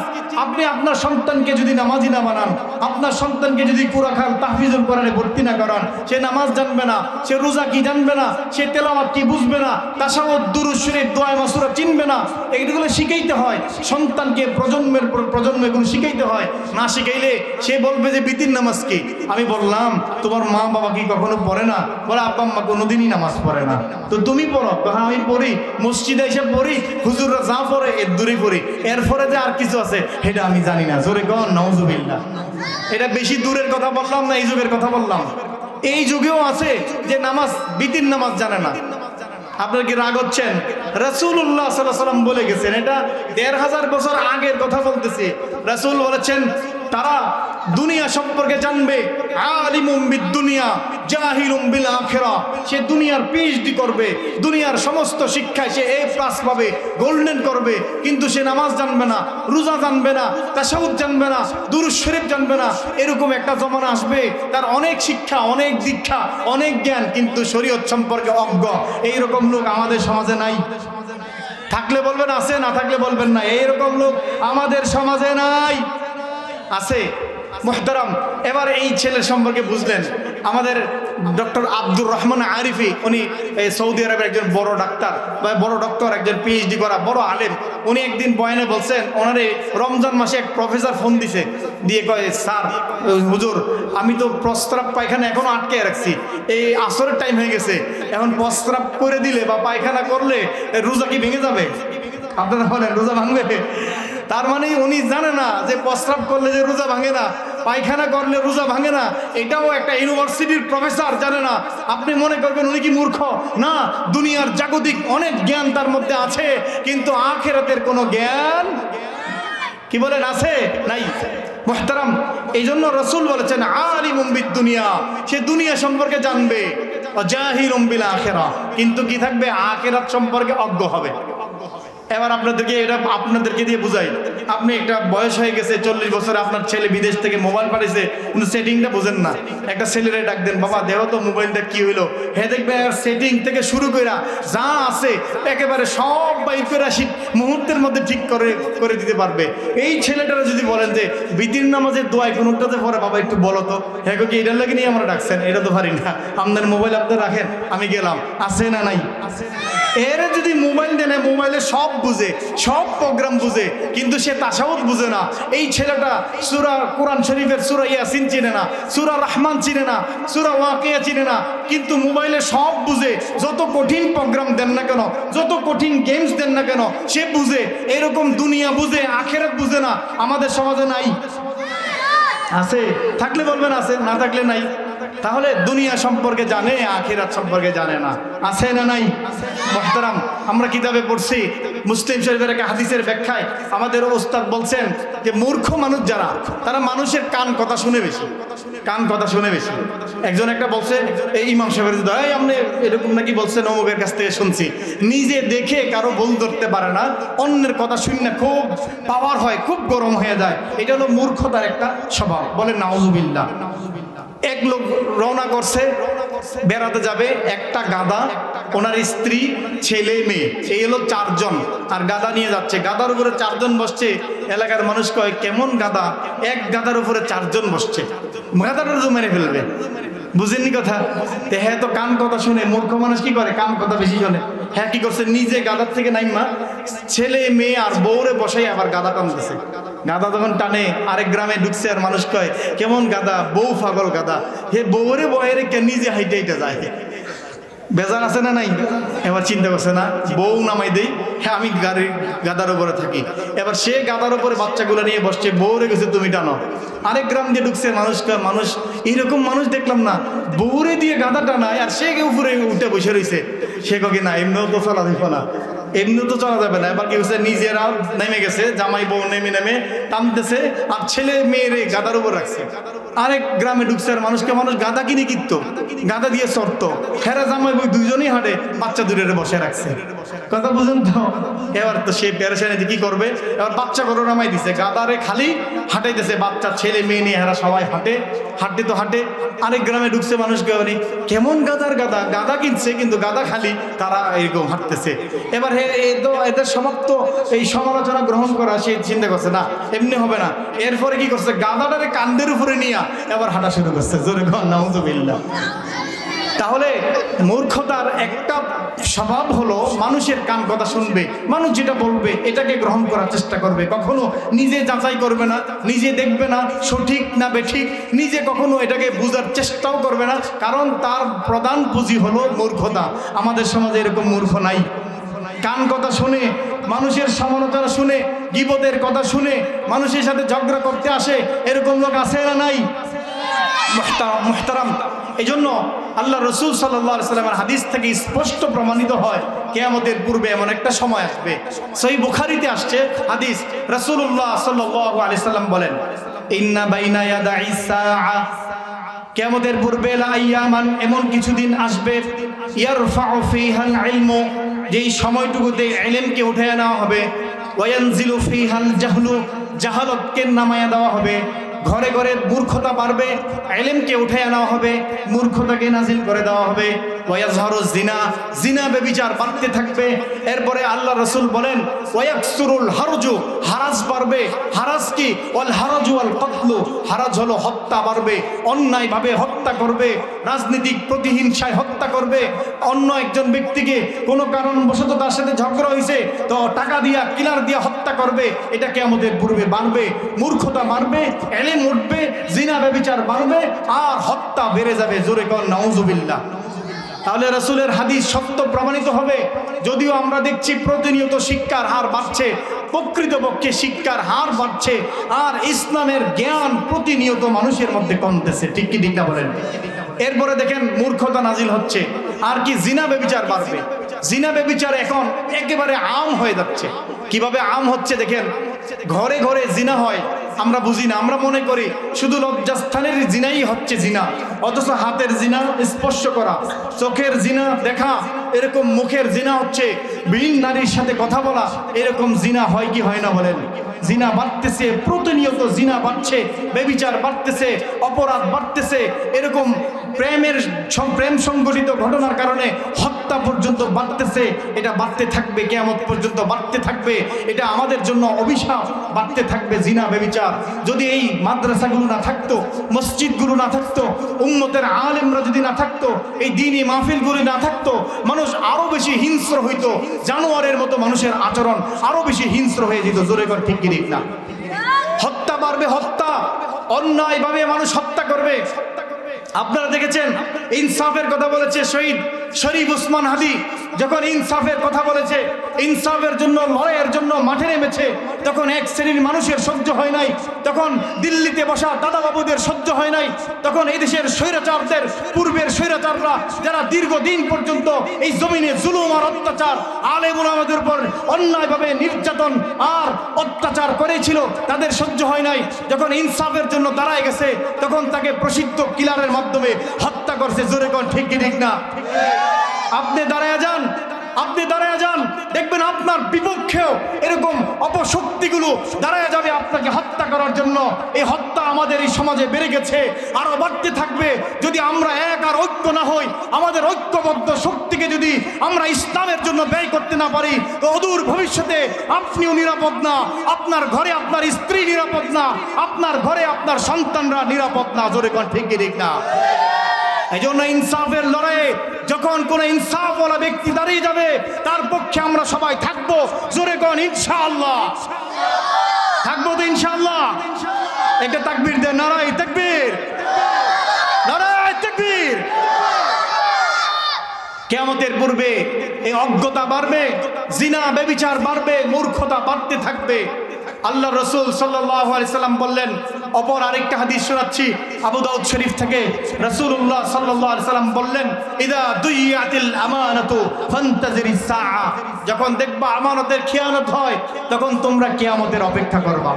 আপনি আপনার সন্তানকে যদি নামাজি না বানান, আপনার সন্তানকে যদি কুরআন তাহফিজুল কোরআনে ভর্তি না করান, সে নামাজ জানবে না, সে রোজা কি জানবে না, সে তেলাওয়াত কি বুঝবে না, তাশাহুদ, দুরূদ শরীফ, দোয়া মাসুরা চিনবে না। এইগুলো শিখাইতে হয় সন্তানকে, প্রজন্মের পর প্রজন্ম এগুলো শিখাইতে হয়। না শিখাইলে সে বলবে যে বিতির নামাজ কি। আমি বললাম, তোমার মা বাবা কি কখনো পড়ে না? বলে, আব্বা আম্মা কোনোদিনই নামাজ পড়ে না। তো তুমি পড়ো? হ্যাঁ, আমি পড়ি, মসজিদে এসে পড়ি, হুজুররা যা পড়ে এর দূরে পড়ি, এরপরে যে আর কিছু আছে সেটা আমি জানি না। জোরে কর নাউজুবিল্লাহ। এটা বেশি দূরের কথা বললাম না, এই যুগের কথা বললাম। এই যুগেও আছে যে নামাজ, বিতির নামাজ জানে না। আপনারা কি রাগ হচ্ছেন? রাসূলুল্লাহ সাল্লাল্লাহু আলাইহি ওয়াসাল্লাম বলে গেছেন, এটা ১৫০০ বছর আগের কথা বলতেছে। রাসূল বলেছেন তারা দুনিয়া সম্পর্কে জানবে, আলিমুম বিদ দুনিয়া জাহিলুম বিল আখিরা, সে দুনিয়ার পিএইচডি করবে, দুনিয়ার সমস্ত শিক্ষায় সে A+ পাবে, গোল্ডেন করবে, কিন্তু সে নামাজ জানবে না, রোজা জানবে না, তাশাহুদ জানবে না, দুরূদ শরীফ জানবে না। এরকম একটা জমানা আসবে তার অনেক শিক্ষা, অনেক দীক্ষা, অনেক জ্ঞান, কিন্তু শরীয়ত সম্পর্কে অজ্ঞ। এইরকম লোক আমাদের সমাজে নাই। থাকলে বলবেন আছে, না থাকলে বলবেন না। এইরকম লোক আমাদের সমাজে নাই, আছে। মুহতারাম, এবার এই ছেলের সম্পর্কে বুঝলেন। আমাদের ডক্টর আব্দুর রহমান আরিফি, উনি সৌদি আরবের একজন বড় ডাক্তার বা বড় ডক্টর, একজন পিএইচডি করা বড় আলেম। উনি একদিন বয়ানে বলছেন, ওনারে রমজান মাসে এক প্রফেসর ফোন দিছে, দিয়ে কয়, স্যার হুজুর আমি তো প্রস্রাব পায়খানা এখনো আটকে রাখছি, এই আসরের টাইম হয়ে গেছে, এখন প্রস্রাব করে দিলে বা পায়খানা করলে রোজা কি ভেঙে যাবে? আপনারা বলেন রোজা ভাঙবে? তার মানে উনি জানে না যে প্রস্রাব করলে যে রোজা ভাঙে না, পায়খানা করলে রোজা ভাঙে না। এটাও একটা ইউনিভার্সিটির প্রফেসর জানে না। আপনি মনে করবেন উনি কি মূর্খ? না, দুনিয়ার জাগতিক অনেক জ্ঞান তার মধ্যে আছে, কিন্তু আখিরাতের কোনো জ্ঞান কি বলেন আছে? নাই। মুহতারাম, এই জন্য রাসূল বলেছেন আলিমুম বিদ দুনিয়া, সে দুনিয়া সম্পর্কে জানবে, জাহিলুম বিল আখিরা, কিন্তু কি থাকবে? আখিরাত সম্পর্কে অজ্ঞ হবে। এবার আপনাদেরকে দিয়ে বুঝাই। আপনি একটা বয়স হয়ে গেছে 40 বছর, আপনার ছেলে বিদেশ থেকে মোবাইল পাঠিয়েছে, কিন্তু সেটিংটা বুঝেন না। একটা ছেলেরে ডাক দেন, বাবা দেও তো মোবাইলটা কি হইলো। হ্যাঁ, দেখবে সেটিং থেকে শুরু করে যা আছে একেবারে সব বাইর করে মুহূর্তের মধ্যে ঠিক করে দিতে পারবে। এই ছেলেটারা যদি বলেন যে বিতির নামাজের দোয়ায় কোনটাতে পরে, বাবা একটু বলো তো, হ্যাঁ কি এটার লাগে নিয়ে আমরা ডাকছেন? এটা তো পারি না, আপনার মোবাইল আপনি রাখেন, আমি গেলাম, আছে না নাই? এর যদি মোবাইল দেন, মোবাইলে সব বুঝে, সব প্রোগ্রাম বুঝে, কিন্তু সে তাশাহুদ বুঝে না। এই ছেলেটা সূরা কোরআন শরীফের সূরা ইয়াসিন চিনে না, সূরা রহমান চিনে না, সূরা ওয়াকিয়া চিনে না, কিন্তু মোবাইলে সব বুঝে। যত কঠিন প্রোগ্রাম দেন না কেন, যত কঠিন গেমস দেন না কেন, সে বুঝে। এরকম দুনিয়া বুঝে, আখিরাত বুঝে না। আমাদের সমাজে নাই? আছে? থাকলে বলবেন আছে, না থাকলে নাই। তাহলে দুনিয়া সম্পর্কে জানে, আখিরাত সম্পর্কে জানে না। আছে না নাই? মুহতারাম, আমরা কিতাবে পড়ছি, মুসলিম শরীফের একটা হাদিসের ব্যাখ্যায় আমাদের ওস্তাদ বলছেন যে মূর্খ মানুষ যারা, তারা মানুষের কান কথা শুনে বেশি, কান কথা শুনে বেশি। একজন একটা বলছে, এই ইমাম সাহেবের দ্বারাই আপনি এরকম নাকি বলছেন, অমুকের কাছ থেকে শুনছি, নিজে দেখে কারো ভুল ধরতে পারে না, অন্যের কথা শুনে খুব পাওয়ার হয়, খুব গরম হয়ে যায়। এটা হলো মূর্খতার একটা স্বভাব। বলে নাউজুবিল্লাহ। এক লোক রওনা করছে, বেড়াতে যাবে, একটা গাধা, ওনার স্ত্রী, ছেলে, মেয়ে, এই হলো 4 জন, আর গাধা নিয়ে যাচ্ছে। গাধার উপরে 4 জন বসছে। এলাকার মানুষ কয়, কেমন গাধা, এক গাধার উপরে 4 জন বসছে, গাধাটা তো মেরে ফেলবে। বুঝেননি কথা? হ্যাঁ, তো কান কথা শুনে মূর্খ মানুষ কি করে? কান কথা বেশি শোনে। হ্যাঁ, কি করছে? নিজে গাধার থেকে নাইমা ছেলে, মেয়ে আর বউরে বসাই আবার গাধা টানতেছে। গাধা যখন টানে, আরেক গ্রামে ঢুকছে, আর মানুষ কয়, কেমন গাধা, বউ পাগল গাধা, হে বউরে বয়েরে কে নিজে হাইটে হাইটে যায়। বেজার আছে না নাই? এবার চিন্তা করছে, না বউ নামাই দেই, হ্যাঁ আমি গাদার উপরে থাকি। এবার সে গাদার উপরে বাচ্চাগুলো নিয়ে বসছে, বউরে গেছে তুমি টানো। আরেক গ্রাম দিয়ে ঢুকছে, মানুষ এইরকম মানুষ দেখলাম না, বউরে দিয়ে গাদা টানায়, আর সে উপরে উঠে বসে রয়েছে। সে কী না, এমনিও তো চলা দিব না, এমনিও তো চলা যাবে না। এবার কি হচ্ছে, নিজেরা নেমে গেছে, জামাই বউ নেমে টানতেছে, আর ছেলে মেয়েরে গাদার উপর রাখছে। আরেক গ্রামে ঢুকছে, আর মানুষ গাদা কিনে কিনতো, গাদা দিয়ে চড়তো, হেরা জামাই বই দুইজনই হাঁটে, বাচ্চা দূরে বসে রাখছে। কথা বুঝেন তো? এবার তো সে পেরেশানিতে কি করবে? এবার বাচ্চা গরু নামাই দিছে, গাদারে খালি হাঁটাইতেছে, বাচ্চা ছেলে মেয়ে নিয়ে হেরা সবাই হাঁটে তো হাঁটে। আরেক গ্রামে ঢুকছে, মানুষ কেমন গাদা কিনছে, কিন্তু গাদা খালি, তারা এরকম হাঁটতেছে। এবার এদের সমাপ্ত এই সমালোচনা গ্রহণ করা, সে চিন্তা করছে না এমনি হবে না। এরপরে কি করছে, গাদাটারে কান্দের উপরে নিয়ে এবার হাঁটা শুরু করছে। জোরে কর নাউজুবিল্লাহ। তাহলে মূর্খতার একটা স্বভাব হলো মানুষের কান কথা শুনবে, মানুষ যেটা বলবে এটাকে গ্রহণ করার চেষ্টা করবে, কখনো নিজে যাচাই করবে না, নিজে দেখবে না সঠিক না বেঠিক, নিজে কখনো এটাকে বোঝার চেষ্টাও করবে না, কারণ তার প্রধান পুঁজি হলো মূর্খতা। আমাদের সমাজে এরকম মূর্খ নাই। কান কথা শুনে, মানুষের সমালোচনা শুনে, গীবতের কথা শুনে মানুষের সাথে ঝগড়া করতে আসে, এরকম লোক আছে না নাই? মুহতারাম, এই জন্য আল্লাহ রসুল সাল্লাল্লাহু আলাইহি সাল্লামের হাদিস থেকে স্পষ্ট প্রমাণিত হয় কিয়ামতের পূর্বে এমন একটা সময় আসবে। সহিহ বুখারীতে আসছে হাদিস, রাসূলুল্লাহ সাল্লাল্লাহু আলাইহি সাল্লাম বলেন, ইন্না বাইনা ইয়াদাইস সাআ, কিয়ামতের পূর্বে লাইয়ামান, এমন কিছুদিন আসবে, ইয়ারফাউ ফীহাল ইলমু, যেই সময়টুকুতে ইলমকে উঠায় নেওয়া হবে, ওয়ায়ানজিলু ফীহাল জাহলু, জাহালতকে নামায়া দেওয়া হবে, ঘরে ঘরে মূর্খতা বাড়বে, ইলমকে উঠায় আনা হবে, মূর্খতাকে নাজিল করে দেওয়া হবে, ওয়ায়াজহারু জিনা, জিনা ব্যভিচার বাড়তে থাকবে। এরপরে আল্লাহ রাসূল বলেন ওয়ায়াকসুরুল হারজু, হারাজ বাড়বে। হারাজ কি? ওয়াল হারাজু ওয়াল কতলু, হারাজ হলো হত্যা বাড়বে, অন্যায়ভাবে হত্যা করবে, রাজনৈতিক প্রতিহিংসায় হত্যা করবে, অন্য একজন ব্যক্তিকে কোনো কারণবশত তার সাথে ঝগড়া হয়েছে তো টাকা দিয়া কিলার দিয়া হত্যা করবে, এটা কিয়ামতের পূর্বে বাড়বে। মূর্খতা বাড়বে, ইলম উঠবে, জিনা ব্যভিচার বাড়বে, আর হত্যা বেড়ে যাবে। জোরে কোন নাউজুবিল্লাহ। তাহলে রাসূলের হাদিস সত্য প্রমাণিত হবে। যদিও আমরা দেখছি প্রতিনিয়ত শিক্ষার হার বাড়ছে, প্রকৃতপক্ষে শিক্ষার হার বাড়ছে, আর ইসলামের জ্ঞান প্রতিনিয়ত মানুষের মধ্যে কমতেছে। ঠিক কি ঠিক না বলেন? এরপরে দেখেন মূর্খতা নাজিল হচ্ছে, আর কি জিনা ব্যভিচার বাড়বে। জিনা ব্যভিচার এখন একেবারে আম হয়ে যাচ্ছে। কিভাবে আম হচ্ছে দেখেন, ঘরে ঘরে জিনা হয়, আমরা বুঝি না, আমরা মনে করি শুধু লজ্জাস্থানের জিনাই হচ্ছে জিনা, অথচ হাতের জিনা স্পর্শ করা, চোখের জিনা দেখা, এরকম মুখের জিনা হচ্ছে, ভিন নারীর সাথে কথা বলা, এরকম জিনা হয় কি হয় না বলেন? জিনা বাড়তেছে, প্রতিনিয়ত জিনা বাড়ছে, ব্যভিচার বাড়তেছে, অপরাধ বাড়তেছে, এরকম প্রেম সংগঠিত ঘটনার কারণে হত্যা পর্যন্ত বাড়তেছে। এটা বাড়তে থাকবে, কিয়ামত পর্যন্ত বাড়তে থাকবে। এটা আমাদের জন্য অভিশাপ, বাড়তে থাকবে জিনা ব্যভিচার। যদি এই মাদ্রাসাগুলো না থাকতো, মসজিদগুলো না থাকতো, উম্মতের আলেমরা যদি না থাকতো, এই দ্বীনি মাহফিলগুলো না থাকতো, মানুষ আরো বেশি হিংস্র হইতো, জানোয়ারের মতো মানুষের আচরণ আরো বেশি হিংস্র হয়ে যেত। জোরে করে ঠিক কি ঠিক না? হত্যা বাড়বে, হত্যা, অন্যায়ভাবে মানুষ হত্যা করবে। আপনারা দেখেছেন ইনসাফের কথা বলেছে শহীদ শরীফ ওসমান হাদি, যখন ইনসাফের কথা বলেছে, ইনসাফের জন্য লড়াইয়ের জন্য মাঠে নেমেছে, তখন এক শ্রেণীর মানুষের সহ্য হয় নাই, তখন দিল্লিতে বসা দাদাবাবুদের সহ্য হয় নাই, তখন এই দেশের স্বৈরাচারদের, পূর্বের স্বৈরাচাররা যারা দীর্ঘদিন পর্যন্ত এই জমিনে জুলুম আর অত্যাচার, আলেম উলামাদের উপর অন্যায়ভাবে নির্যাতন আর অত্যাচার করেছিল, তাদের সহ্য হয় নাই। যখন ইনসাফের জন্য দাঁড়ায় গেছে, তখন তাকে প্রসিদ্ধ কিলারের মাধ্যমে হত্যা করছে। জোরে কোন ঠিক কি ঠিক না? আপনি দাঁড়ায় যান, আপনি দাঁড়ায় যান, দেখবেন আপনার বিপক্ষেও এরকম অপশক্তিগুলো দাঁড়ায় যাবে আপনাকে হত্যা করার জন্য। এই হত্যা আমাদের এই সমাজে বেড়ে গেছে, আরো বাড়তে থাকবে যদি আমরা এক আর ঐক্য না হই। আমাদের ঐক্যবদ্ধ শক্তিকে যদি আমরা ইসলামের জন্য ব্যয় করতে না পারি, তো অদূর ভবিষ্যতে আপনিও নিরাপদ না, আপনার ঘরে আপনার স্ত্রী নিরাপদ না, আপনার ঘরে আপনার সন্তানরা নিরাপদ না। জোরে কোন ঠিক কি ঠিক না? এই জন্য ইনসাফের লড়াইয়ে যখন কোনো ইনসাফওয়ালা ব্যক্তি দাঁড়িয়ে যাবে, তার পক্ষে আমরা সবাই থাকবো। জোরে কোন ইনশাআল্লাহ? থাকবো তো ইনশাআল্লাহ? একটা তাকবীর দেন, নারায়ে তাকবীর, নারায়ে তাকবীর। কিয়ামতের পূর্বে এই অজ্ঞতা বাড়বে, জিনা ব্যভিচার বাড়বে, মূর্খতা বাড়তে থাকবে। আল্লাহ রাসূল সাল্লাল্লাহু আলাইহি সাল্লাম বললেন, অপর আরেকটা হাদিস শোনাচ্ছি আবু দাউদ শরীফ থেকে। রাসূলুল্লাহ সাল্লাল্লাহু আলাইহি সাল্লাম বললেন, ইদা দুইয়াতিল আমানাতু ফান্তাজিরিস সাআ, যখন দেখবা আমানতের খেয়ানত হয়, তখন তোমরা কিয়ামতের অপেক্ষা করবা।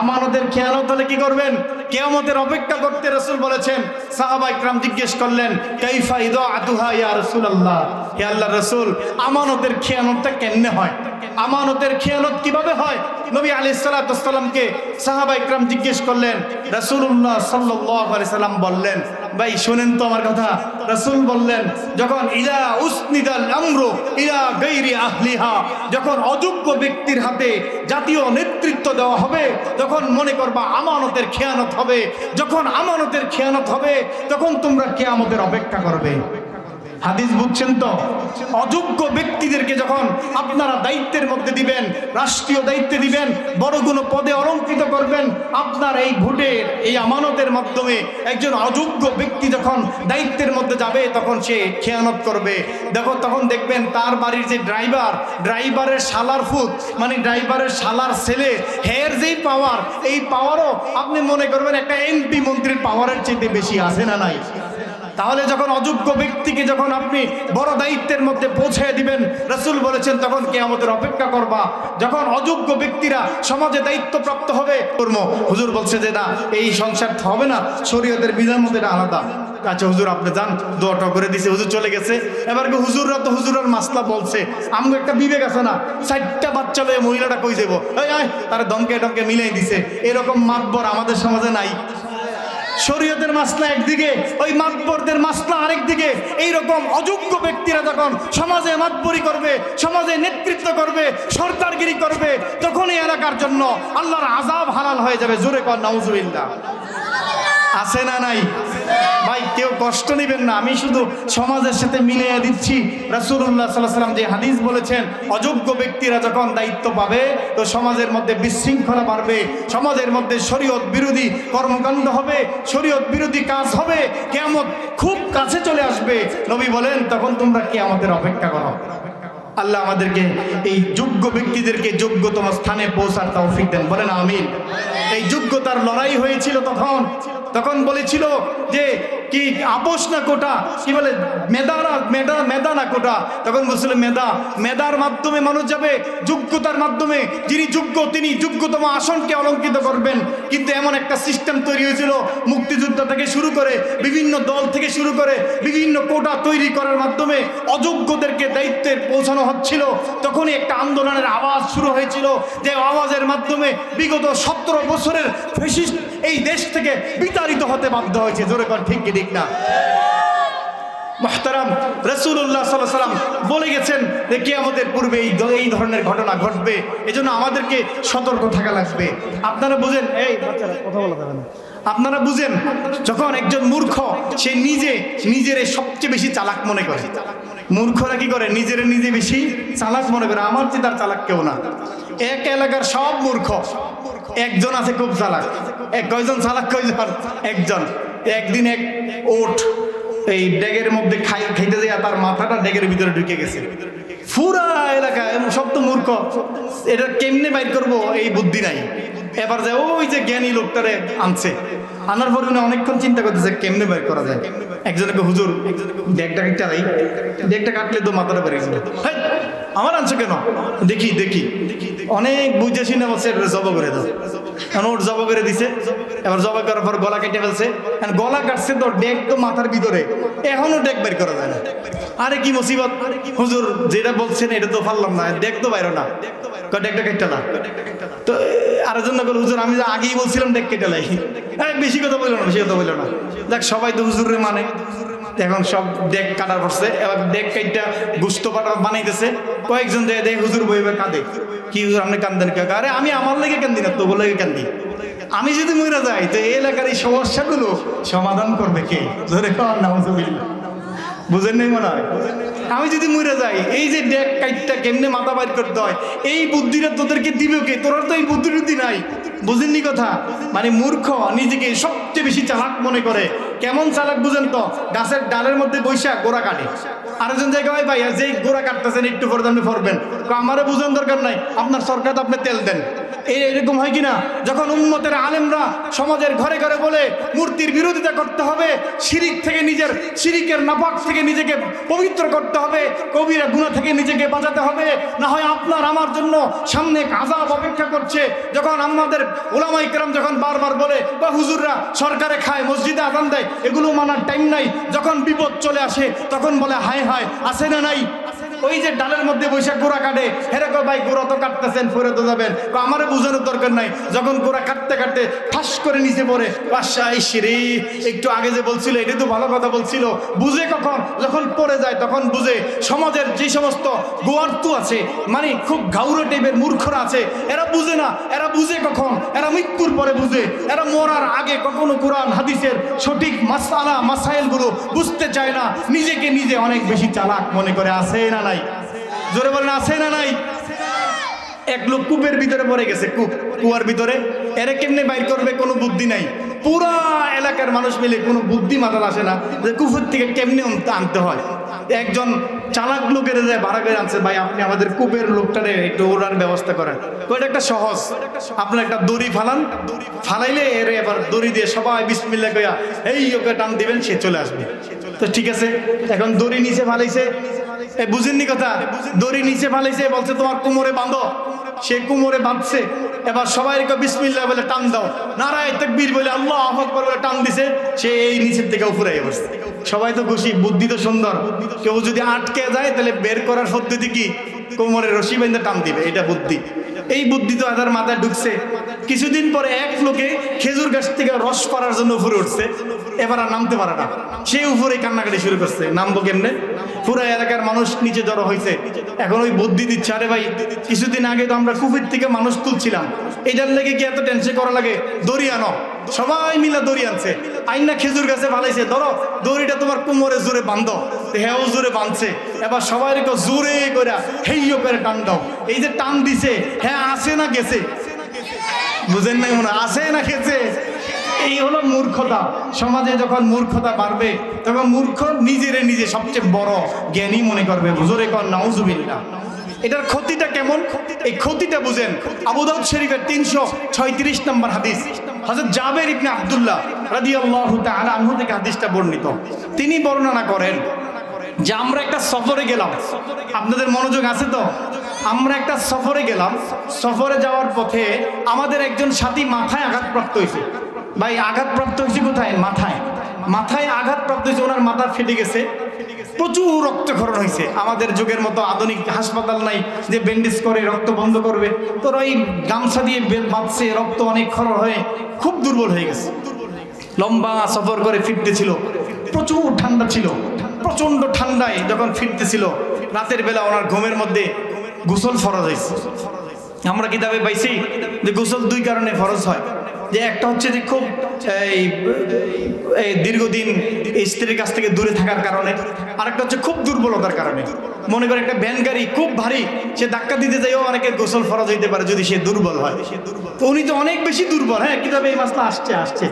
আমানতের খেয়ানত হলে কি করবেন? কিয়ামতের অপেক্ষা করতে রাসূল বলেছেন। সাহাবা ইকরাম জিজ্ঞেস করলেন, কাইফা ইদাআতুহা ইয়া রাসূলুল্লাহ, হে আল্লাহর রাসূল, আমানতের খেয়ানতটা কেমনে হয়? আমানতের খেয়ানত কিভাবে হয়? নবী আলাইহিস সালাতু ওয়াস সালামকে সাহাবা ইকরাম জিজ্ঞেস করলেন। রাসূলুল্লাহ সাল্লাল্লাহু আলাইহি সাল্লাম বললেন, ভাই শুনেন তো আমার কথা। রাসূল বললেন, যখন ইলা উসনিদাল আমরু ইলা গায়রি আহলিহা, যখন অযোগ্য ব্যক্তির হাতে জাতীয় নেতৃত্ব দেওয়া হবে, তখন মনে করবা আমানতের খেয়ানত হবে। যখন আমানতের খেয়ানত হবে, তখন তোমরা কিয়ামতের অপেক্ষা করবে। হাদিস বুঝছেন তো? অযোগ্য ব্যক্তিদেরকে যখন আপনারা দায়িত্বের মধ্যে দিবেন, রাষ্ট্রীয় দায়িত্বে দিবেন, বড় কোনো পদে অলঙ্কৃত করবেন, আপনার এই ভোটের এই আমানতের মাধ্যমে একজন অযোগ্য ব্যক্তি যখন দায়িত্বের মধ্যে যাবে, তখন সে খেয়ানত করবে। দেখো, তখন দেখবেন তার বাড়ির যে ড্রাইভারের শালার ফুত, মানে ড্রাইভারের শালার ছেলে, হের যেই পাওয়ার, এই পাওয়ারও আপনি মনে করবেন একটা এমপি মন্ত্রীর পাওয়ারের চেয়ে বেশি আছে না নাই? তাহলে যখন অযোগ্য ব্যক্তিকে যখন আপনি বড় দায়িত্বের মধ্যে পৌঁছে দিবেন, রাসূল বলেছেন তখন কিয়ামতের অপেক্ষা করবা। যখন অযোগ্য ব্যক্তিরা সমাজে দায়িত্বপ্রাপ্ত হবে, হুজুর বলছে যে না, এই সংসার হবে না, শরীয়তের বিধান মধ্যে এটা আলাদা। আচ্ছা হুজুর আপনি যান, দোয়াটা করে দিছে, হুজুর চলে গেছে। এবার হুজুররা তো হুজুরের মাসলা বলছে, আমগো একটা বিবেক আছে না, 4টা বাচ্চা লয়ে মহিলাটা কই যাবো, তারা দমকে টমকে মিলাই দিছে। এরকম মাতবর আমাদের সমাজে নাই। শরীয়তের মাসলা একদিকে, ওই মাতবরদের মাসলা আরেকদিকে। এইরকম অযোগ্য ব্যক্তিরা যখন সমাজে মাতবরি করবে, সমাজে নেতৃত্ব করবে, সরদারগিরি করবে, তখন এই এলাকার জন্য আল্লাহর আযাব হালাল হয়ে যাবে। জোরে কর নাউজুবিল্লাহ। আছে না নাই? ভাই কেউ কষ্ট নেবেন না, আমি শুধু সমাজের সাথে মিলিয়ে দিচ্ছি। রাসূলুল্লাহ সাল্লাল্লাহু আলাইহি ওয়াসাল্লাম যে হাদিস বলেছেন, অযোগ্য ব্যক্তিরা যখন দায়িত্ব পাবে তো সমাজের মধ্যে বিশৃঙ্খলা বাড়বে, সমাজের মধ্যে শরীয়ত বিরোধী কর্মকাণ্ড হবে, শরীয়ত বিরোধী কাজ হবে, কিয়ামত খুব কাছে চলে আসবে। নবী বলেন তখন তোমরা কিয়ামতের অপেক্ষা করো। আল্লাহ আমাদেরকে এই যোগ্য ব্যক্তিদেরকে যোগ্যতম স্থানে পৌঁছার তৌফিক দেন, বলেন আমিন। এই যোগ্যতার লড়াই হয়েছিল তখন বলেছিল যে কি আপোষ না কোটা, কি বলে মেধা না কোটা। তখন বলছিল মেধার মাধ্যমে মানুষ যাবে, যোগ্যতার মাধ্যমে যিনি যোগ্য তিনি যোগ্যতম আসনকে অলঙ্কৃত করবেন। কিন্তু এমন একটা সিস্টেম তৈরি হয়েছিল, মুক্তিযুদ্ধ থেকে শুরু করে বিভিন্ন দল থেকে শুরু করে বিভিন্ন কোটা তৈরি করার মাধ্যমে অযোগ্যদেরকে দায়িত্বের পৌঁছানো হচ্ছিল। তখনই একটা আন্দোলনের আওয়াজ শুরু হয়েছিল, যে আওয়াজের মাধ্যমে বিগত 17 বছরের ফ্যাসিস্ট এই দেশ থেকে বিতাড়িত হতে বাধ্য হয়েছে। জোরে কর ঠিক কি ঠিক না? মুহতারাম, রাসূলুল্লাহ সাল্লাল্লাহু আলাইহি ওয়াসাল্লাম বলে গেছেন যে কিয়ামতের পূর্বে এই ধরনের ঘটনা ঘটবে। এজন্য আমাদেরকে সতর্ক থাকা লাগবে। আপনারা বুঝেন, এই বাচ্চারা কথা বলা যাবে না। আপনারা বুঝেন, যখন একজন মূর্খ সে নিজের সবচেয়ে বেশি চালাক মনে করে। মূর্খরা কি করে? নিজে বেশি চালাক মনে করে, আমার চেয়ে তার চালাক কেউ না। এক এলাকার সব মূর্খ, একজন আছে খুব চালাক। কয়জন চালাক? কয়জন? একজন। একদিন এক ওট এই ডেগের মধ্যে খাইতে যায়, তার মাথাটা ডেগের ভিতরে ঢুকে গেছে। পুরা এলাকা সব তো মূর্খ, এটা কেমনে বাইর করবো এই বুদ্ধি নাই। এবার যায় ওই যে জ্ঞানী লোকটারে আনার পর অনেকক্ষণ চিন্তা করতেছে কেমনে বাইর করা যায়। একজনকে হুজুর ডেকটা কাটলে তো মাথাটা বেড়ে গেছিল। আমার আনছো কেন? দেখি অনেক বুঝেছি না, বলছে জব করে দাও। ওট জব করে দিছে। এবার জব করার পর গলা কেটে ফেলছে। গলা কাটছে তো ডেক তো মাথার ভিতরে, এখনো ডেক বের করা যায় না। আরে কি মুসিবত হুজুর, যেটা বলছেন এটা তো পারলাম না, ডেক তো বাইরো না, ডেকটা কেটে না। তো আরেকজন বল, হুজুর আমি যে আগেই বলছিলাম ডেক কেটে লাই। বেশি কথা বললো না। দেখ সবাই তো হুজুরে মানে, এখন সব ডেক কাটার পড়ছে। এবার ডেক কাইটা গুস্ত বানাইতেছে। কয়েকজন দেখ হুজুর বইবে কাঁদে। কি হুজুর আপনি কান্দেন কে? আরে আমি আমার লেগে কান্দি না, তোর লেগে কান্দি। আমি যদি মরে যাই তো এই এলাকার এই সমস্যাগুলো সমাধান করবে কে? ধরে খাওয়ার নাউজুবিল্লাহ। বুঝেন নাই মনে হয়? আমি যদি মরে যাই, এই যে ডেক কাইটটা কেমনে মাথা বাইর করতে হয়, এই বুদ্ধিটা তোদেরকে দিবে কে? তোরা তো এই বুদ্ধি নাই। বুঝেননি কথা? মানে মূর্খ নিজেকে সবচেয়ে বেশি চালাক মনে করে। কেমন চালাক বুঝেন তো? গাছের ডালের মধ্যে বৈশাখ গোড়া কাটে। আরেকজন জায়গায় ভাই যে গোড়া কাটতেছেন একটু পরে আপনি ফরবেন, আমারও বুঝান দরকার নাই, আপনার সরকার আপনি তেল দেন। এরকম হয় কিনা? যখন উম্মতের আলেমরা সমাজের ঘরে ঘরে বলে মূর্তির বিরোধিতা করতে হবে, শিরিকের নাপাক থেকে নিজেকে পবিত্র করতে হবে, কবিরা গুনাহ থেকে নিজেকে বাঁচাতে হবে, না হয় আপনার আমার জন্য সামনে আযাব অপেক্ষা করছে। যখন আমাদের উলামায়ে কেরাম যখন বারবার বলে বা হুজুররা সরকারে খায়, মসজিদে আযান দেয়, এগুলো মানার টাইম নাই। যখন বিপদ চলে আসে তখন বলে হায় হায়, আছে না নাই? ওই যে ডালের মধ্যে বৈশাখ গোড়া কাটে, এরকম ভাই গোড়া তো কাটতেছেন, ফেরে তো যাবেন, আমারে বোঝানোর দরকার নাই। যখন গোড়া কাটতে কাটতে ঠাস করে নিচে পড়ে, বাদশা ইসরে একটু আগে যে বলছিল এটা তো ভালো কথা বলছিল, বুঝে কখন? যখন পড়ে যায় তখন বুঝে। সমাজের যে সমস্ত গোয়ার্তু আছে, মানে খুব ঘাউরে টাইপের মূর্খরা আছে, এরা বুঝে না। এরা বুঝে কখন? এরা মৃত্যুর পরে বুঝে। এরা মরার আগে কখনো কোরআন হাদিসের সঠিক মাসাইলগুলো বুঝতে চায় না, নিজেকে নিজে অনেক বেশি চালাক মনে করে। আছে না নাই? জোরে বলেন আছে না নাই? এক লোক কূপের ভিতরে পড়ে গেছে, কুয়ার ভিতরে। এরা কেমনে বাইর করবে? কোনো বুদ্ধি নাই। পুরা এলাকার মানুষ মিলে কোনো বুদ্ধি মাথায় আসে না যে কুফর থেকে কেমনে আনতে হয়। একজন চালাক লোকের যায় ভাড়া করে আনছে, ভাই আপনি আমাদের কূপের লোকটারে একটু ওড়ার ব্যবস্থা করেন। তো এটা একটা সহজ, আপনার একটা দড়ি ফালান, ফালাইলে এর এবার দড়ি দিয়ে সবাই বিসমিল্লাহ কইয়া এই ওকে টান দিবেন, সে চলে আসবে। তো ঠিক আছে, এখন দড়ি নিচে ফালাইছে, বুঝেননি কথা, দড়ি নিচে ফালাইছে, বলছে তোমার কোমরে বাঁধো, সে কোমরে বাঁধছে। এবার সবাই বিসমিল্লাহ বলে টান দাও, নারায়ে তাকবীর বলে আল্লাহু আকবার বলে টান দিছে, সে এই নিচের থেকে উপরে বসছে। সবাই তো খুশি, বুদ্ধি তো সুন্দর। কেউ যদি আটকে যায় তাহলে বের করার পদ্ধতি কি? কোমরে রশি বেঁধে টান দিবে, এটা বুদ্ধি। এই বুদ্ধি তো এদের মাথায় ঢুকছে। কিছুদিন পরে এক লোকে খেজুর গাছ থেকে রস পাড়ার জন্য উপরে উঠছে, এবার আর নামতে পারে না, সে উপরে কান্নাকাটি শুরু করছে, নামবো কেমনে? পুরো এলাকার মানুষ নিচে জড়ো হয়েছে। এখন ওই বুদ্ধি দিচ্ছে, আরে ভাই কিছুদিন আগে তো আমরা কুফির থেকে মানুষ তুলছিলাম, এটার লেগে কি এত টেনশন করা লাগে? দড়ি আনো। সবাই মিলে দড়ি আনছে, আইনা খেজুর গাছে ফালাইছে, ধরো দড়িটা তোমার কোমরে জোরে বাঁধো। হেও জোরে বাঁধছে, এবার সবাই জোরে করে হেইও করে টান দাও। এই যে টান দিছে, হ্যাঁ আসে না গেছে? বুঝেন নাই মনে আসে না গেছে? এই হলো মূর্খতা। সমাজে যখন মূর্খতা বাড়বে তখন মূর্খ নিজেরে নিজে সবচেয়ে বড় জ্ঞানী মনে করবে। জোরে কর নাউজুবিল্লাহ। এটার ক্ষতিটা কেমন, এই ক্ষতিটা বুঝেন। আবু দাউদ শরীফের 336 নম্বর হাদিস, হযরত জাবের ইবনে আব্দুল্লাহ রাদিয়াল্লাহু তাআলা আনহু থেকে হাদিসটা বর্ণিত। তিনি বর্ণনা করেন যে আমরা একটা সফরে গেলাম, আপনাদের মনোযোগ আছে তো? আমরা একটা সফরে গেলাম, সফরে যাওয়ার পথে আমাদের একজন সাথী মাথায় আঘাতপ্রাপ্ত হয়েছে। ভাই আঘাতপ্রাপ্ত হয়েছে কোথায়? মাথায়। মাথায় আঘাতপ্রাপ্ত হয়েছে, ওনার মাথা ফেটে গেছে, প্রচুর রক্তক্ষরণ হয়েছে। আমাদের যুগের মতো আধুনিক হাসপাতাল নাই যে ব্যান্ডেজ করে রক্ত বন্ধ করবে, তোর ওই গামছা দিয়ে বাঁধছে, রক্ত অনেক ক্ষরণ হয়ে খুব দুর্বল হয়ে গেছে। লম্বা সফর করে ফিরতেছিল, প্রচুর ঠান্ডা ছিল, প্রচন্ড ঠান্ডায় যখন ফিরতেছিল, রাতের বেলা ওনার ঘুমের মধ্যে গোসল ফরজ হয়েছে। আমরা কিতাবে পাইছি যে গোসল দুই কারণে ফরজ হয়, যে একটা হচ্ছে যে খুব এই দীর্ঘদিন স্ত্রীর কাছ থেকে দূরে থাকার কারণে, আরেকটা হচ্ছে খুব দুর্বলতার কারণে। মনে করে একটা ভ্যান গাড়ি খুব ভারী, সে ধাক্কা দিতে যাইও অনেকের গোসল ফরজ হইতে পারে যদি সে দুর্বল হয়। তো উনি তো অনেক বেশি দুর্বল, হ্যাঁ কিতাবে এই মাসলা আসছে,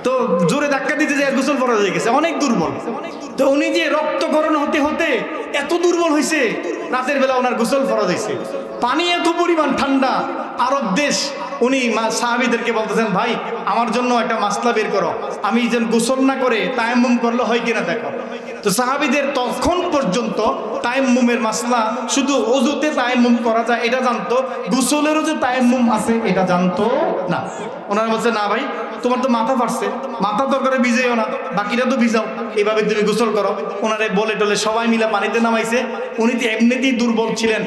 তো জোরে ধাক্কা দিতে যায় গোসল ফরজ হয়ে গেছে, অনেক দুর্বল। তো উনি যে রক্তক্ষরণ হতে হতে এত দুর্বল হয়েছে, রাতের বেলা ওনার গোসল ফরজ হয়েছে। পানি এত পরিমাণ ঠান্ডা, আরব দেশ। উনি সাহাবীদেরকে বলতেছেন, ভাই আমার জন্য একটা মাসলা বের করো, আমি যেন গোসল না করে তায়াম্মুম করলে হয় কিনা দেখো। তো সাহাবীদের তখন পর্যন্ত তায়াম্মুমের মাসলা শুধু ওযুতে তায়াম্মুম করা যায় এটা জানতো, গোসলেরও যে তায়াম্মুম আছে এটা জানতো না। ওনারা বলছে, না ভাই তোমার তো মাথা ফাটছে, মাথা দরকারে ভিজাইও না, বাকিটা তো ভিজাও, এইভাবে তুমি গোসল করো। ওনারে বলে টলে সবাই মিলে পানিতে নামাইছে। উনি তো এমনিতেই দুর্বল ছিলেন,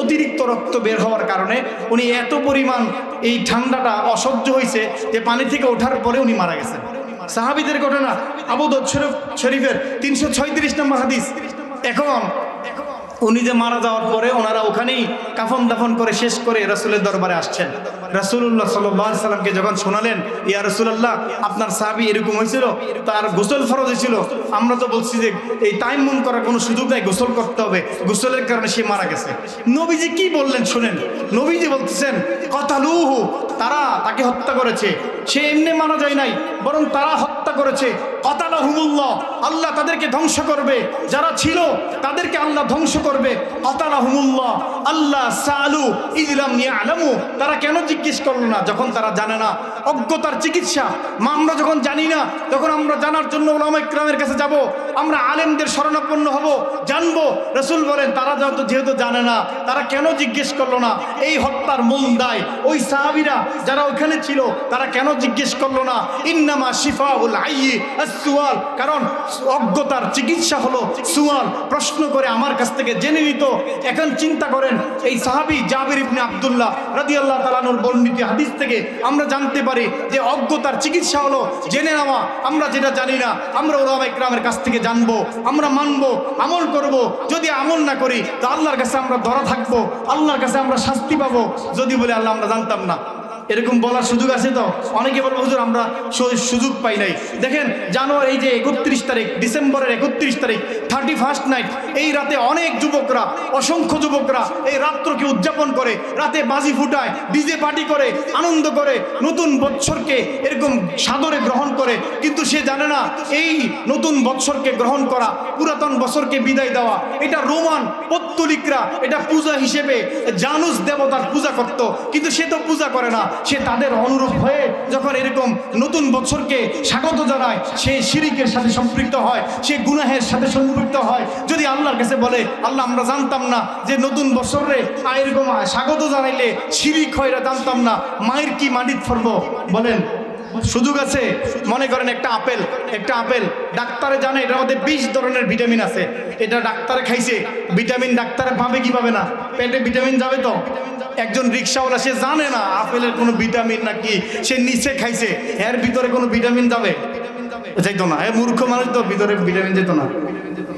অতিরিক্ত রক্ত বের হওয়ার কারণে উনি এত পরিমাণ এই ঠান্ডাটা অসহ্য হয়েছে যে পানি থেকে ওঠার পরে উনি মারা গেছেন। সাহাবীদের ঘটনা, আবু দাউদ শরীফের 336 নম্বর হাদিস। এখন উনি যে মারা যাওয়ার পরে ওনারা ওখানেই কাফন দাফন করে শেষ করে রাসূলের দরবারে আসছেন। রাসূলুল্লাহ সাল্লাল্লাহু আলাইহি সাল্লামকে যখন শোনালেন, ইয়া রাসূলুল্লাহ আপনার সাহাবী এরকম হয়েছিল, তার গোসল ফরজ হয়েছিল, আমরা তো বলছি যে এই তায়াম্মুম করার কোনো সুযোগ নাই, গোসল করতে হবে, গোসলের কারণে সে মারা গেছে। নবীজি কি বললেন শুনেন। নবীজি বলতেছেন, কাতালুহু, তারা তাকে হত্যা করেছে, সে এমনি মারা যায় নাই, বরং তারা হত্যা করেছে। কাতালাহুমুল্লাহ, আল্লাহ তাদেরকে ধ্বংস করবে, যারা ছিল তাদেরকে আল্লাহ ধ্বংস করবে। কাতালাহুমুল্লাহ আল্লাহ সালু ইজলাম ইয়ালামু, তারা কেন জিজ্ঞেস করলো না যখন তারা জানে না? অজ্ঞতার চিকিৎসা। আমরা যখন জানি না তখন আমরা জানার জন্য উলামায়ে কিরামের কাছে যাব, আমরা আলেমদের শরণাপন্ন হব, জানবো। রাসূল বলেন তারা যেহেতু জানে না, তারা কেন জিজ্ঞেস করলো না? এই হত্যার মূল দায় ওই সাহাবীরা যারা ওখানে ছিল, তারা কেন জিজ্ঞেস করলো না? ইন্নামা শিফাউল আইয়ি আস-সুয়াল, কারণ অজ্ঞতার চিকিৎসা হলো সুয়াল, প্রশ্ন করে আমার কাছ থেকে জেনে নিত। এখন চিন্তা করেন, এই সাহাবী জাবির ইবনে আব্দুল্লাহ রাদিয়াল্লাহু তাআলা আনহুর বর্ণিত হাদিস থেকে আমরা জানতে পারি যে অজ্ঞতার চিকিৎসা হলো জেনে নেওয়া। আমরা যেটা জানি না আমরা উলামায়ে কিরামের কাছ থেকে জানবো, আমরা মানবো, আমল করব। যদি আমল না করি তো আল্লাহর কাছে আমরা ধরা থাকবো, আল্লাহর কাছে আমরা শাস্তি পাবো। যদি বলে আল্লাহ আমরা জানতাম না, এরকম বলার সুযোগ আছে তো? অনেকে বলবো হুজুর আমরা সুযোগ পাই নাই। দেখেন জানুয়ারি এই যে 31 তারিখ, ডিসেম্বরের 31 তারিখ 31st নাইট, এই রাতে অনেক যুবকরা, অসংখ্য যুবকরা এই রাত্রকে উদযাপন করে, রাতে বাজি ফুটায়, ডিজে পার্টি করে, আনন্দ করে, নতুন বৎসরকে এরকম সাদরে গ্রহণ করে। কিন্তু সে জানে না এই নতুন বৎসরকে গ্রহণ করা, পুরাতন বছরকে বিদায় দেওয়া, এটা রোমান পত্তলিকরা এটা পূজা হিসেবে জানুস দেবতার পূজা করত, কিন্তু সে তো পূজা করে না। সে তাদের অনুরূপ হয়ে যখন এরকম নতুন বছরকে স্বাগত জানায়, সে শিরিকের সাথে সম্পৃক্ত হয়, সে গুনাহের সাথে সম্পৃক্ত হয়। যদি আল্লাহর কাছে বলে আল্লাহ আমরা জানতাম না যে নতুন বছরে এরকম স্বাগত জানাইলে শিরিক হয়, এটা জানতাম না, মায়ের কি মাটিত ফরব? বলেন সুযোগ আছে? মনে করেন একটা আপেল ডাক্তারে জানে এটার মধ্যে 20 ধরনের ভিটামিন আছে, এটা ডাক্তারে খাইছে, ভিটামিন ডাক্তারে পাবে কি পাবে না? পেটে ভিটামিন যাবে তো? একজন রিক্সাওয়ালা সে জানে না আপেলের কোনো ভিটামিন নাকি, সে নিচে খাইছে, এর ভিতরে কোনো ভিটামিন যাবে? যাইতো না। মূর্খ মানুষ তো, ভিতরে ভিটামিন যেত না।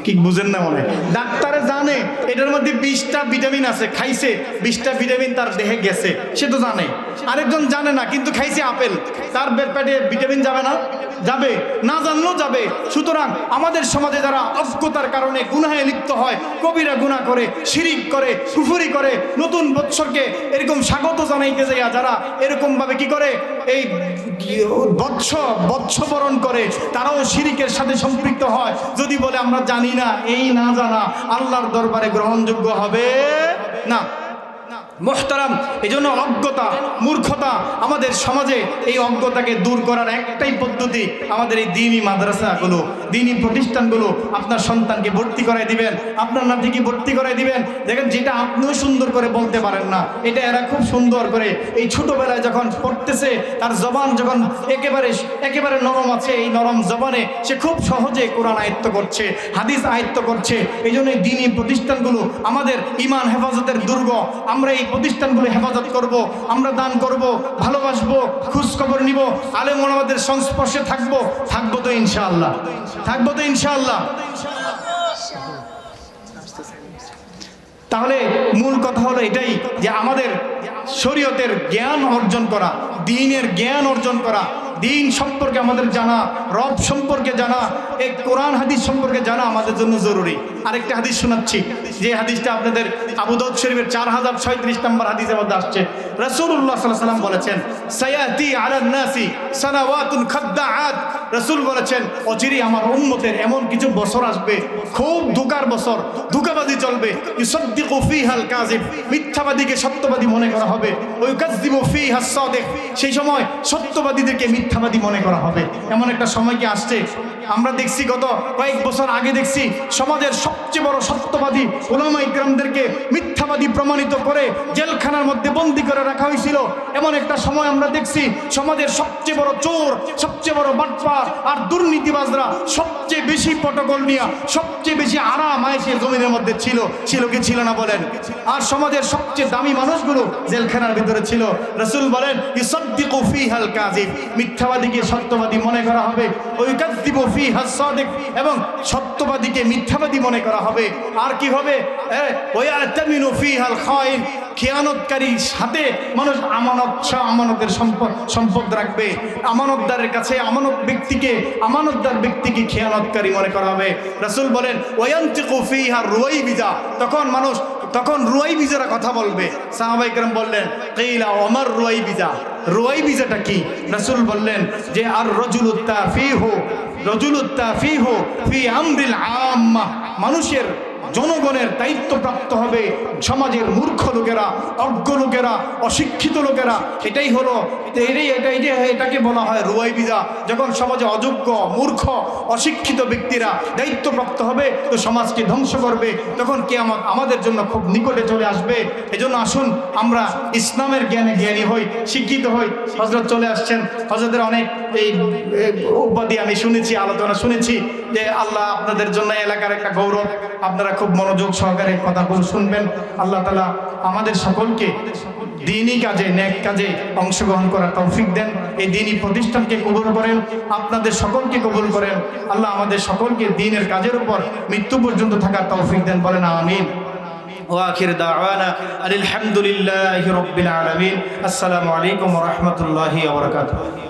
কি বুঝেন না মনে? ডাক্তারে জানে এটার মধ্যে 20টা ভিটামিন আছে, খাইছে 20টা ভিটামিন তার দেহে গেছে, সে তো জানে। আরেকজন জানে না কিন্তু খাইছে আপেল, তার পেটে ভিটামিন যাবে না? যাবে, না জানলেও যাবে। সুতরাং আমাদের সমাজে যারা অজ্ঞতার কারণে গুনাহে লিপ্ত হয়, কবিরা গুনাহ করে, শিরিক করে, কুফরি করে, নতুন বৎসরকে এরকম স্বাগত জানাইতে যায়, যারা এরকম ভাবে কি করে এই বৎসবরণ করে, তারাও শিরিকের সাথে সম্পৃক্ত হয়। যদি বলে আমরা জানি না, এই না জানা আল্লাহর দরবারে গ্রহণযোগ্য হবে না। মুহতারাম, এই জন্য অজ্ঞতা, মূর্খতা আমাদের সমাজে, এই অজ্ঞতাকে দূর করার একটাই পদ্ধতি, আমাদের এই দ্বীনি মাদ্রাসাগুলো, দ্বীনি প্রতিষ্ঠানগুলো। আপনার সন্তানকে ভর্তি করাই দিবেন, আপনার নাতিকে ভর্তি করাই দিবেন। দেখেন যেটা আপনিও সুন্দর করে বলতে পারেন না, এটা এরা খুব সুন্দর করে এই ছোটবেলায় যখন পড়তেছে, তার জবান যখন একেবারে নরম আছে, এই নরম জবানে সে খুব সহজে কোরআন আয়ত্ত করছে, হাদিস আয়ত্ত করছে। এই জন্য এই দ্বীনি প্রতিষ্ঠানগুলো আমাদের ঈমান হেফাজতের দুর্গ। আমরা এই প্রতিষ্ঠানগুলো হেফাজত করব, আমরা দান করব, ভালোবাসবো, খোঁজ খবর নিব, আলেম ওলামাদের সংস্পর্শে থাকবো তো ইনশাআল্লাহ, থাকবো তো ইনশাআল্লাহ। তাহলে মূল কথা হলো এটাই যে আমাদের শরীয়তের জ্ঞান অর্জন করা, দ্বীনের জ্ঞান অর্জন করা, দ্বীন সম্পর্কে আমাদের জানা, রব সম্পর্কে জানা, এই কোরআন হাদিস সম্পর্কে জানা আমাদের জন্য জরুরি। আরেকটা হাদিস শোনাচ্ছি, যে হাদিসটা আপনাদের আবু দাউদ শরীফের 4036 নম্বর হাদিসের মধ্যে আসছে। রাসূলুল্লাহ সাল্লাল্লাহু আলাইহি ওয়াসাল্লাম বলেছেন, সায়াতি আলান নাসি সানাওয়াতুন খাদ্দাআত। রাসূল বলেছেন অচিরে আমার উম্মতের এমন কিছু বছর আসবে, খুব ধোঁকার বছর, ধোঁকাবাজি চলবে। ইউসাদ্দিকু ফিহাল কাযিব, মিথ্যাবাদীকে সত্যবাদী মনে করা হবে। ওয়া ইউকাযযিবু ফিহাস সাদিক, সেই সময় সত্যবাদীদেরকে মিথ্যাবাদী মনে করা হবে। এমন একটা সময় কি আসছে? আমরা দেখছি গত কয়েক বছর আগে দেখছি সমাজের সবচেয়ে বড় সত্যবাদী উলামা ইকরামদেরকে মিথ্যাবাদী প্রমাণিত করে জেলখানার মধ্যে বন্দী করে রাখা হয়েছিল। এমন একটা সময় আমরা দেখছি সমাজের সবচেয়ে বড় চোর, সবচেয়ে বড় বাটপার আর দুর্নীতিবাজরা সবচেয়ে বেশি প্রটোকল নিয়ে, সবচেয়ে বেশি আরাম আয়েশের জমিনের মধ্যে ছিল কি ছিল না বলেন? আর সমাজের সবচেয়ে দামি মানুষগুলো জেলখানার ভিতরে ছিল। রাসূল বলেন ইউসাদ্দিকু ফিহাল কাযিব, মিথ্যাবাদীকে সত্যবাদী মনে করা হবে। ওয়া ইউকাযযিবু ফিহাস সাদিক, এবং সত্যবাদীকে মিথ্যাবাদী মনে করা হবে। আর কি হবে? ওয়া ইয়াতামিনু ফিহাল খাইন, খেয়ানতকারীর সাথে মানুষ আমানতের সম্পদ রাখবে। আমানতদারের কাছে আমানতদার ব্যক্তিকে খেয়ানতকারী মনে করা হবে। রাসূল বলেন ওয়ায়ানতিকু ফিহা রুয়াইবিজা, তখন রুয়াইবিজারা কথা বলবে। সাহাবায়ে কেরাম বললেন কিলা ওমর রুয়াইবিজা, রুয়াইবিজাটা কি? রাসূল বললেন যে আর রাজুলুত তাফিহু ফি আমরিল আম্মা, মানুষের জনগণের দায়িত্বপ্রাপ্ত হবে সমাজের মূর্খ লোকেরা, অজ্ঞ লোকেরা, অশিক্ষিত লোকেরা। এটাই হলো এটাকে বলা হয় রুয়াইবিজা। যখন সমাজে অযোগ্য, মূর্খ, অশিক্ষিত ব্যক্তিরা দায়িত্বপ্রাপ্ত হবে তো সমাজকে ধ্বংস করবে, তখন কিয়ামত আমাদের জন্য খুব নিকটে চলে আসবে। এজন্য আসুন আমরা ইসলামের জ্ঞানী হই, শিক্ষিত হই। হযরত চলে আসছেন, হযরতের অনেক এই উপাধি আমি শুনেছি, আলোচনা শুনেছি যে আল্লাহ আপনাদের জন্য এলাকার একটা গৌরব। আপনারা খুব মনোযোগ সহকারে কথাগুলো শুনবেন। আল্লাহ তাআলা আমাদের সকলকে দ্বীনি কাজে, নেক কাজে অংশগ্রহণ করার তৌফিক দেন। এই দ্বীনি প্রতিষ্ঠানকে কবুল করেন, আপনাদের সকলকে কবুল করেন। আল্লাহ আমাদের সকলকে দ্বীনের কাজের উপর মৃত্যু পর্যন্ত থাকার তৌফিক দেন, বলেন আমিন। ওয়া আখির দাওয়ানা আলহামদুলিল্লাহি রাব্বিল আলামিন। আসসালামু আলাইকুম ওয়া রাহমাতুল্লাহি ওয়া বারাকাতুহু।